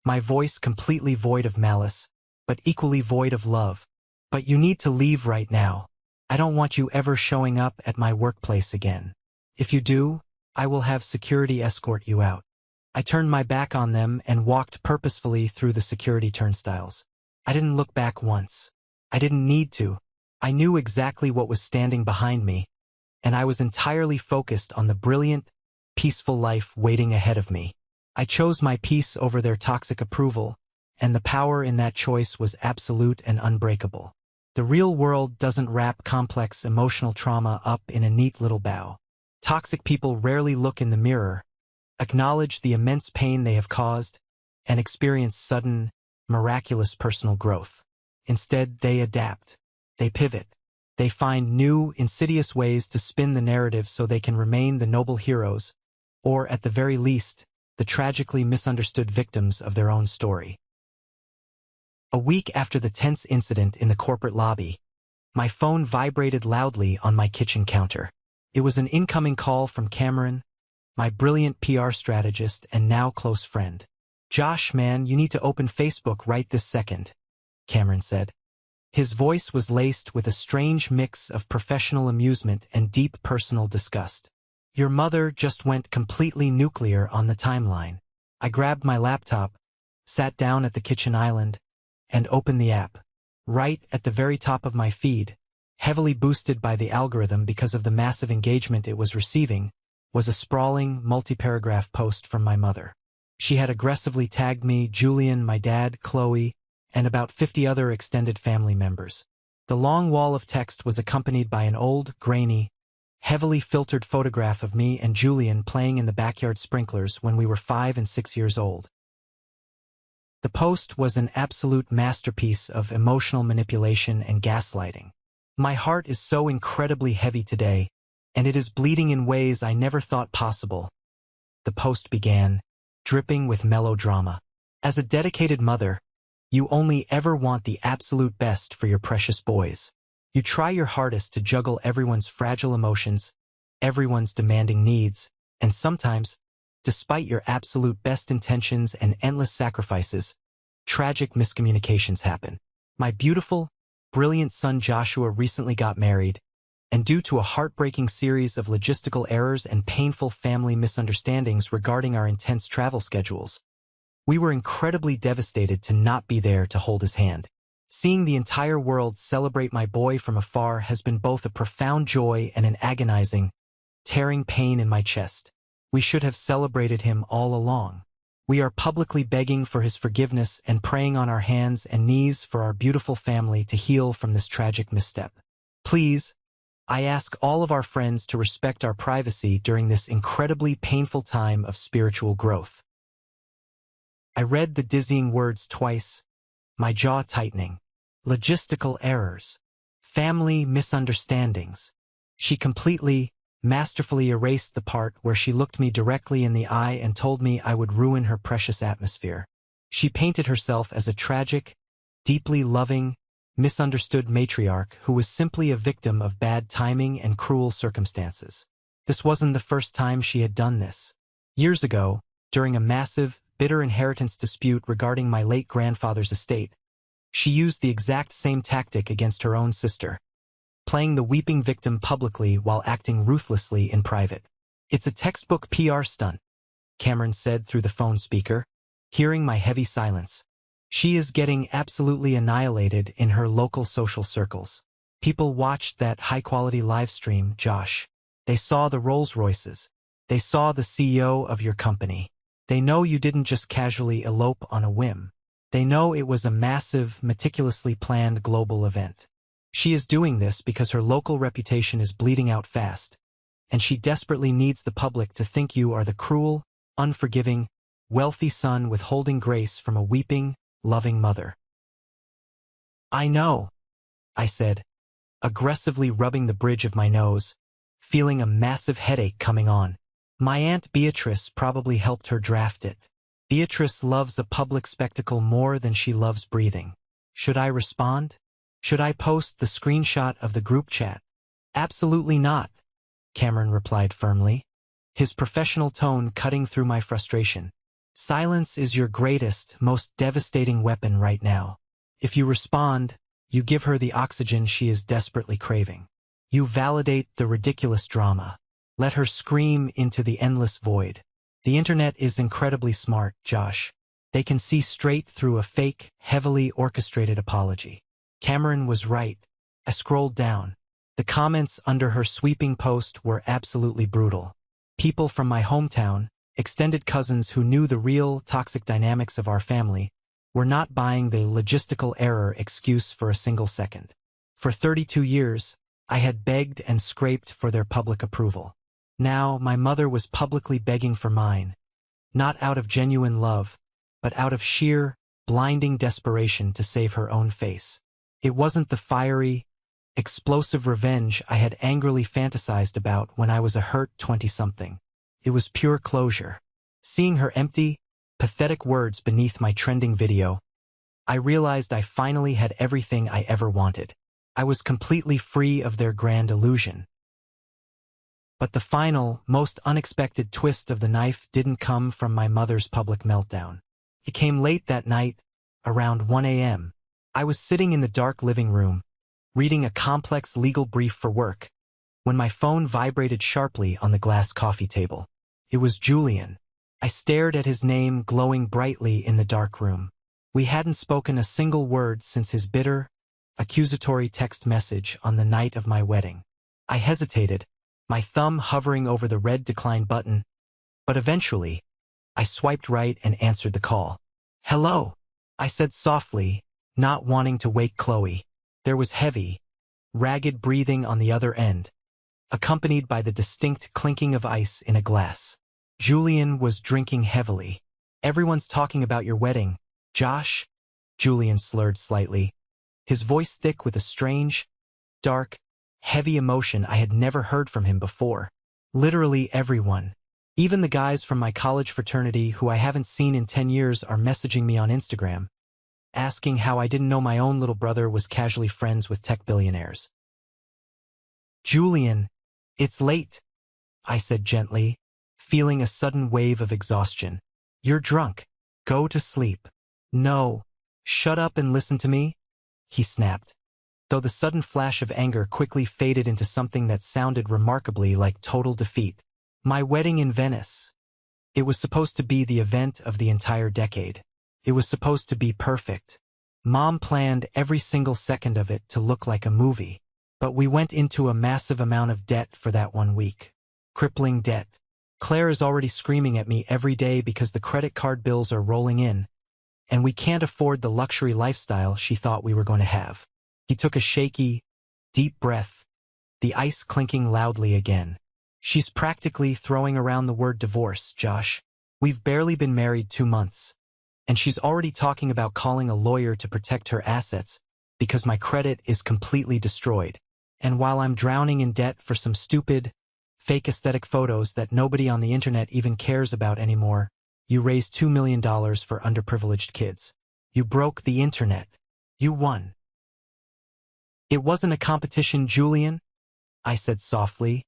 my voice completely void of malice, but equally void of love. "But you need to leave right now. I don't want you ever showing up at my workplace again. If you do, I will have security escort you out." I turned my back on them and walked purposefully through the security turnstiles. I didn't look back once. I didn't need to. I knew exactly what was standing behind me, and I was entirely focused on the brilliant, peaceful life waiting ahead of me. I chose my peace over their toxic approval, and the power in that choice was absolute and unbreakable. The real world doesn't wrap complex emotional trauma up in a neat little bow. Toxic people rarely look in the mirror, acknowledge the immense pain they have caused, and experience sudden, miraculous personal growth. Instead, they adapt. They pivot. They find new, insidious ways to spin the narrative so they can remain the noble heroes, or at the very least, the tragically misunderstood victims of their own story. A week after the tense incident in the corporate lobby, my phone vibrated loudly on my kitchen counter. It was an incoming call from Cameron, my brilliant PR strategist and now close friend. "Josh, man, you need to open Facebook right this second," Cameron said. His voice was laced with a strange mix of professional amusement and deep personal disgust. Your mother just went completely nuclear on the timeline. I grabbed my laptop, sat down at the kitchen island, and opened the app. Right at the very top of my feed, heavily boosted by the algorithm because of the massive engagement it was receiving, was a sprawling, multi-paragraph post from my mother. She had aggressively tagged me, Julian, my dad, Chloe, and about 50 other extended family members. The long wall of text was accompanied by an old, grainy, heavily filtered photograph of me and Julian playing in the backyard sprinklers when we were 5 and 6 years old. The post was an absolute masterpiece of emotional manipulation and gaslighting. My heart is so incredibly heavy today, and it is bleeding in ways I never thought possible. The post began, dripping with melodrama. As a dedicated mother, you only ever want the absolute best for your precious boys. You try your hardest to juggle everyone's fragile emotions, everyone's demanding needs, and sometimes, despite your absolute best intentions and endless sacrifices, tragic miscommunications happen. My beautiful, brilliant son Joshua recently got married, and due to a heartbreaking series of logistical errors and painful family misunderstandings regarding our intense travel schedules, we were incredibly devastated to not be there to hold his hand. Seeing the entire world celebrate my boy from afar has been both a profound joy and an agonizing, tearing pain in my chest. We should have celebrated him all along. We are publicly begging for his forgiveness and praying on our hands and knees for our beautiful family to heal from this tragic misstep. Please, I ask all of our friends to respect our privacy during this incredibly painful time of spiritual growth. I read the dizzying words twice, my jaw tightening. Logistical errors. Family misunderstandings. She completely, masterfully erased the part where she looked me directly in the eye and told me I would ruin her precious atmosphere. She painted herself as a tragic, deeply loving, misunderstood matriarch who was simply a victim of bad timing and cruel circumstances. This wasn't the first time she had done this. Years ago, during a massive, bitter inheritance dispute regarding my late grandfather's estate, she used the exact same tactic against her own sister, playing the weeping victim publicly while acting ruthlessly in private. It's a textbook PR stunt, Cameron said through the phone speaker, hearing my heavy silence. She is getting absolutely annihilated in her local social circles. People watched that high-quality live stream, Josh. They saw the Rolls-Royces. They saw the CEO of your company. They know you didn't just casually elope on a whim. They know it was a massive, meticulously planned global event. She is doing this because her local reputation is bleeding out fast, and she desperately needs the public to think you are the cruel, unforgiving, wealthy son withholding grace from a weeping, loving mother. I know, I said, aggressively rubbing the bridge of my nose, feeling a massive headache coming on. My Aunt Beatrice probably helped her draft it. Beatrice loves a public spectacle more than she loves breathing. Should I respond? Should I post the screenshot of the group chat? Absolutely not, Cameron replied firmly, his professional tone cutting through my frustration. Silence is your greatest, most devastating weapon right now. If you respond, you give her the oxygen she is desperately craving. You validate the ridiculous drama. Let her scream into the endless void. The internet is incredibly smart, Josh. They can see straight through a fake, heavily orchestrated apology. Cameron was right. I scrolled down. The comments under her sweeping post were absolutely brutal. People from my hometown, extended cousins who knew the real toxic dynamics of our family, were not buying the logistical error excuse for a single second. For 32 years, I had begged and scraped for their public approval. Now, my mother was publicly begging for mine, not out of genuine love, but out of sheer, blinding desperation to save her own face. It wasn't the fiery, explosive revenge I had angrily fantasized about when I was a hurt 20-something. It was pure closure. Seeing her empty, pathetic words beneath my trending video, I realized I finally had everything I ever wanted. I was completely free of their grand illusion. But the final, most unexpected twist of the knife didn't come from my mother's public meltdown. It came late that night, around 1 a.m., I was sitting in the dark living room, reading a complex legal brief for work, when my phone vibrated sharply on the glass coffee table. It was Julian. I stared at his name glowing brightly in the dark room. We hadn't spoken a single word since his bitter, accusatory text message on the night of my wedding. I hesitated, my thumb hovering over the red decline button, but eventually, I swiped right and answered the call. "Hello," I said softly, not wanting to wake Chloe. There was heavy, ragged breathing on the other end, accompanied by the distinct clinking of ice in a glass. Julian was drinking heavily. "Everyone's talking about your wedding, Josh," Julian slurred slightly, his voice thick with a strange, dark, heavy emotion I had never heard from him before. "Literally everyone. Even the guys from my college fraternity who I haven't seen in 10 years are messaging me on Instagram, asking how I didn't know my own little brother was casually friends with tech billionaires." "Julian, it's late," I said gently, feeling a sudden wave of exhaustion. "You're drunk. Go to sleep." "No. Shut up and listen to me," he snapped, though the sudden flash of anger quickly faded into something that sounded remarkably like total defeat. "My wedding in Venice. It was supposed to be the event of the entire decade. It was supposed to be perfect. Mom planned every single second of it to look like a movie. But we went into a massive amount of debt for that 1 week. Crippling debt. Claire is already screaming at me every day because the credit card bills are rolling in, and we can't afford the luxury lifestyle she thought we were going to have." He took a shaky, deep breath, the ice clinking loudly again. "She's practically throwing around the word divorce, Josh. We've barely been married 2 months, and she's already talking about calling a lawyer to protect her assets because my credit is completely destroyed. And while I'm drowning in debt for some stupid, fake aesthetic photos that nobody on the internet even cares about anymore, you raised $2 million for underprivileged kids. You broke the internet. You won." "It wasn't a competition, Julian," I said softly,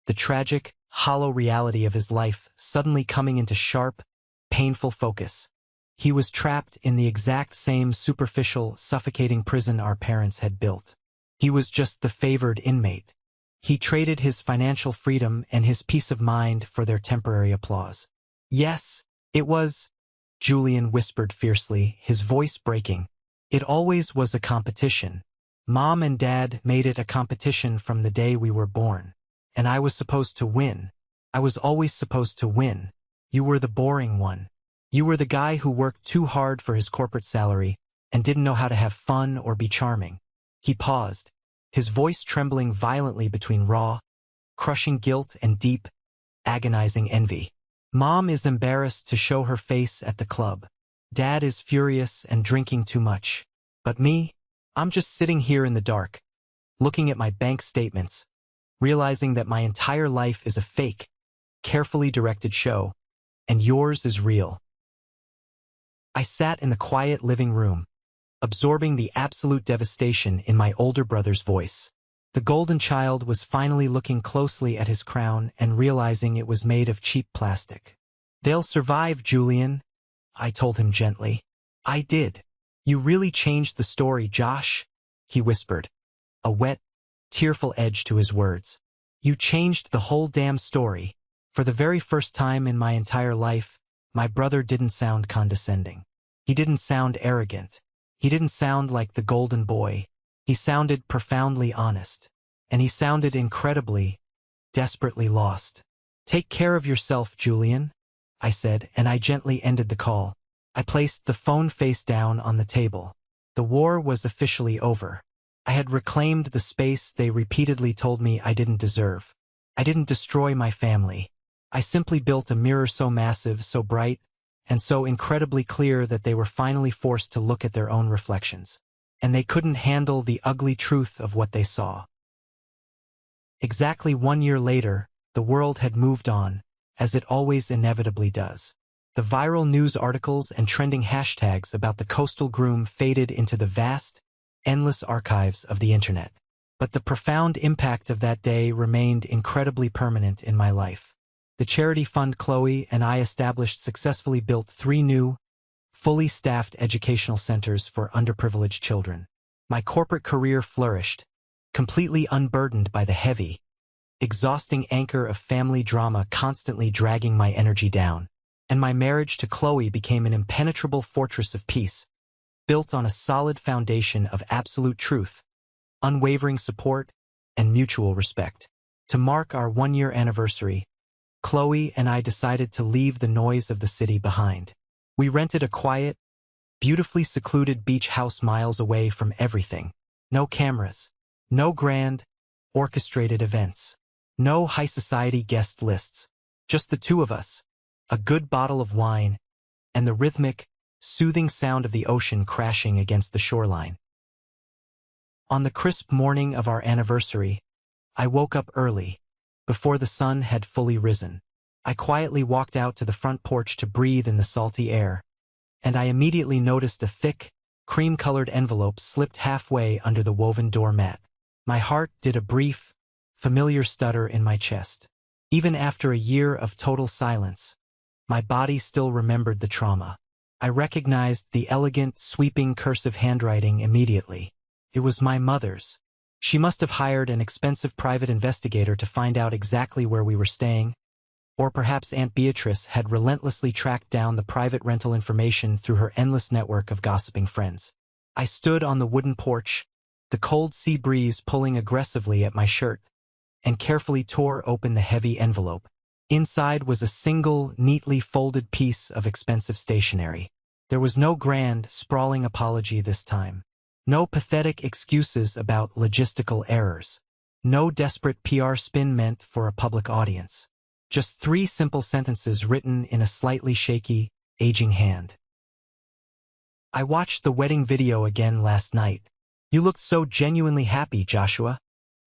the tragic, hollow reality of his life suddenly coming into sharp, painful focus. He was trapped in the exact same superficial, suffocating prison our parents had built. He was just the favored inmate. He traded his financial freedom and his peace of mind for their temporary applause. "Yes, it was," Julian whispered fiercely, his voice breaking. "It always was a competition. Mom and Dad made it a competition from the day we were born. And I was supposed to win. I was always supposed to win. You were the boring one. You were the guy who worked too hard for his corporate salary and didn't know how to have fun or be charming." He paused, his voice trembling violently between raw, crushing guilt and deep, agonizing envy. "Mom is embarrassed to show her face at the club. Dad is furious and drinking too much. But me, I'm just sitting here in the dark, looking at my bank statements, realizing that my entire life is a fake, carefully directed show, and yours is real." I sat in the quiet living room, absorbing the absolute devastation in my older brother's voice. The golden child was finally looking closely at his crown and realizing it was made of cheap plastic. "They'll survive, Julian," I told him gently. "I did. You really changed the story, Josh," he whispered, a wet, tearful edge to his words. "You changed the whole damn story." For the very first time in my entire life, my brother didn't sound condescending. He didn't sound arrogant. He didn't sound like the golden boy. He sounded profoundly honest. And he sounded incredibly, desperately lost. "Take care of yourself, Julian," I said, and I gently ended the call. I placed the phone face down on the table. The war was officially over. I had reclaimed the space they repeatedly told me I didn't deserve. I didn't destroy my family. I simply built a mirror so massive, so bright, and so incredibly clear that they were finally forced to look at their own reflections. And they couldn't handle the ugly truth of what they saw. Exactly 1 year later, the world had moved on, as it always inevitably does. The viral news articles and trending hashtags about the coastal groom faded into the vast, endless archives of the internet. But the profound impact of that day remained incredibly permanent in my life. The charity fund Chloe and I established successfully built 3 new, fully staffed educational centers for underprivileged children. My corporate career flourished, completely unburdened by the heavy, exhausting anchor of family drama constantly dragging my energy down. And my marriage to Chloe became an impenetrable fortress of peace, built on a solid foundation of absolute truth, unwavering support, and mutual respect. To mark our one-year anniversary, Chloe and I decided to leave the noise of the city behind. We rented a quiet, beautifully secluded beach house miles away from everything. No cameras, no grand, orchestrated events, no high society guest lists, just the two of us, a good bottle of wine, and the rhythmic, soothing sound of the ocean crashing against the shoreline. On the crisp morning of our anniversary, I woke up early, before the sun had fully risen. I quietly walked out to the front porch to breathe in the salty air, and I immediately noticed a thick, cream-colored envelope slipped halfway under the woven doormat. My heart did a brief, familiar stutter in my chest. Even after a year of total silence, my body still remembered the trauma. I recognized the elegant, sweeping cursive handwriting immediately. It was my mother's. She must have hired an expensive private investigator to find out exactly where we were staying, or perhaps Aunt Beatrice had relentlessly tracked down the private rental information through her endless network of gossiping friends. I stood on the wooden porch, the cold sea breeze pulling aggressively at my shirt, and carefully tore open the heavy envelope. Inside was a single, neatly folded piece of expensive stationery. There was no grand, sprawling apology this time. No pathetic excuses about logistical errors. No desperate PR spin meant for a public audience. Just 3 simple sentences written in a slightly shaky, aging hand. I watched the wedding video again last night. You looked so genuinely happy, Joshua.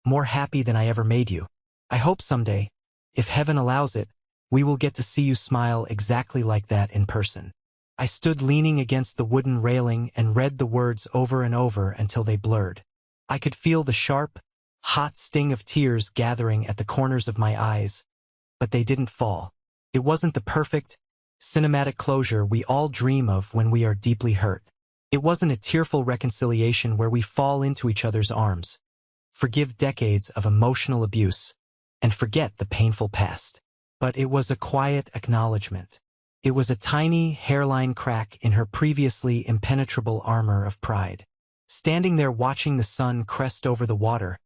More happy than I ever made you. I hope someday, if heaven allows it, we will get to see you smile exactly like that in person. I stood leaning against the wooden railing and read the words over and over until they blurred. I could feel the sharp, hot sting of tears gathering at the corners of my eyes, but they didn't fall. It wasn't the perfect, cinematic closure we all dream of when we are deeply hurt. It wasn't a tearful reconciliation where we fall into each other's arms, forgive decades of emotional abuse, and forget the painful past. But it was a quiet acknowledgement. It was a tiny hairline crack in her previously impenetrable armor of pride. Standing there watching the sun crest over the water,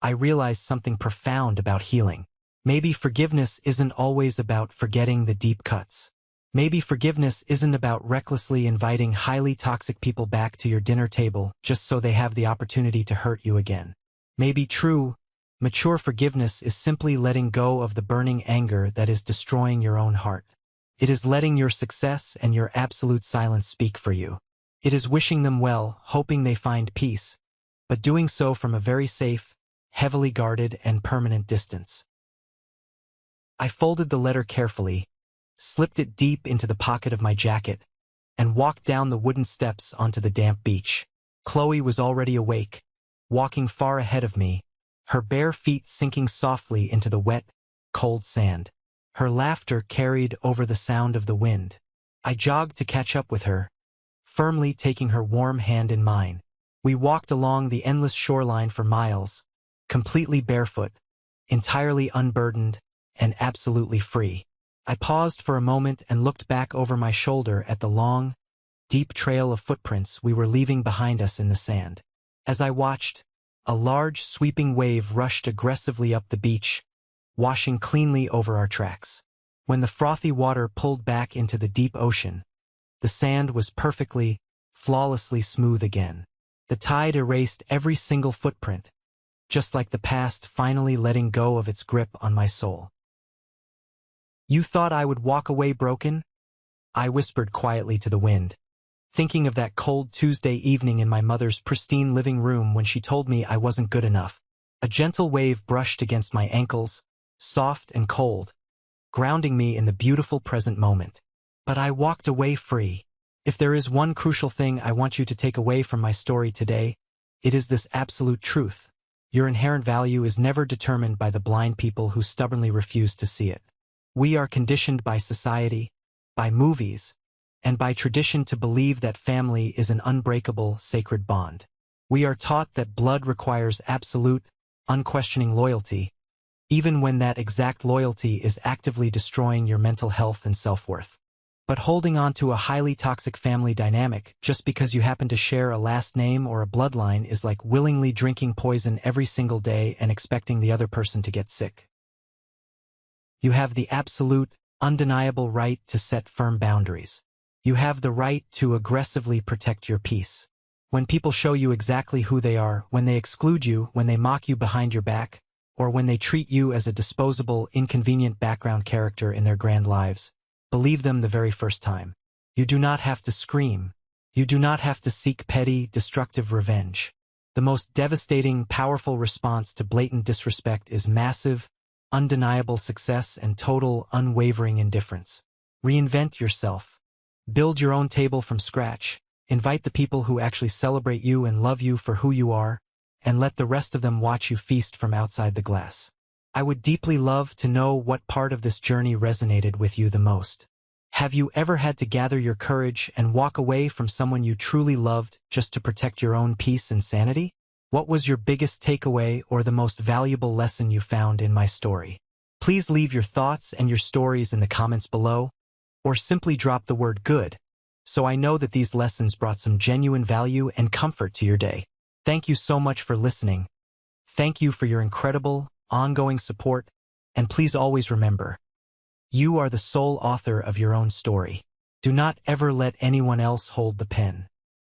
I realized something profound about healing. Maybe forgiveness isn't always about forgetting the deep cuts. Maybe forgiveness isn't about recklessly inviting highly toxic people back to your dinner table just so they have the opportunity to hurt you again. Maybe true, mature forgiveness is simply letting go of the burning anger that is destroying your own heart. It is letting your success and your absolute silence speak for you. It is wishing them well, hoping they find peace, but doing so from a very safe, heavily guarded, and permanent distance. I folded the letter carefully, slipped it deep into the pocket of my jacket, and walked down the wooden steps onto the damp beach. Chloe was already awake, walking far ahead of me, her bare feet sinking softly into the wet, cold sand. Her laughter carried over the sound of the wind. I jogged to catch up with her, firmly taking her warm hand in mine. We walked along the endless shoreline for miles, completely barefoot, entirely unburdened, and absolutely free. I paused for a moment and looked back over my shoulder at the long, deep trail of footprints we were leaving behind us in the sand. As I watched, a large, sweeping wave rushed aggressively up the beach, washing cleanly over our tracks. When the frothy water pulled back into the deep ocean, the sand was perfectly, flawlessly smooth again. The tide erased every single footprint, just like the past finally letting go of its grip on my soul. You thought I would walk away broken? I whispered quietly to the wind, thinking of that cold Tuesday evening in my mother's pristine living room when she told me I wasn't good enough. A gentle wave brushed against my ankles, soft and cold, grounding me in the beautiful present moment. But I walked away free. If there is one crucial thing I want you to take away from my story today, it is this absolute truth. Your inherent value is never determined by the blind people who stubbornly refuse to see it. We are conditioned by society, by movies, and by tradition to believe that family is an unbreakable, sacred bond. We are taught that blood requires absolute, unquestioning loyalty, even when that exact loyalty is actively destroying your mental health and self-worth. But holding on to a highly toxic family dynamic just because you happen to share a last name or a bloodline is like willingly drinking poison every single day and expecting the other person to get sick. You have the absolute, undeniable right to set firm boundaries. You have the right to aggressively protect your peace. When people show you exactly who they are, when they exclude you, when they mock you behind your back, or when they treat you as a disposable, inconvenient background character in their grand lives, believe them the very first time. You do not have to scream. You do not have to seek petty, destructive revenge. The most devastating, powerful response to blatant disrespect is massive, undeniable success and total, unwavering indifference. Reinvent yourself. Build your own table from scratch. Invite the people who actually celebrate you and love you for who you are, and let the rest of them watch you feast from outside the glass. I would deeply love to know what part of this journey resonated with you the most. Have you ever had to gather your courage and walk away from someone you truly loved just to protect your own peace and sanity? What was your biggest takeaway or the most valuable lesson you found in my story? Please leave your thoughts and your stories in the comments below, or simply drop the word good, so I know that these lessons brought some genuine value and comfort to your day. Thank you so much for listening. Thank you for your incredible, ongoing support, and please always remember, you are the sole author of your own story. Do not ever let anyone else hold the pen.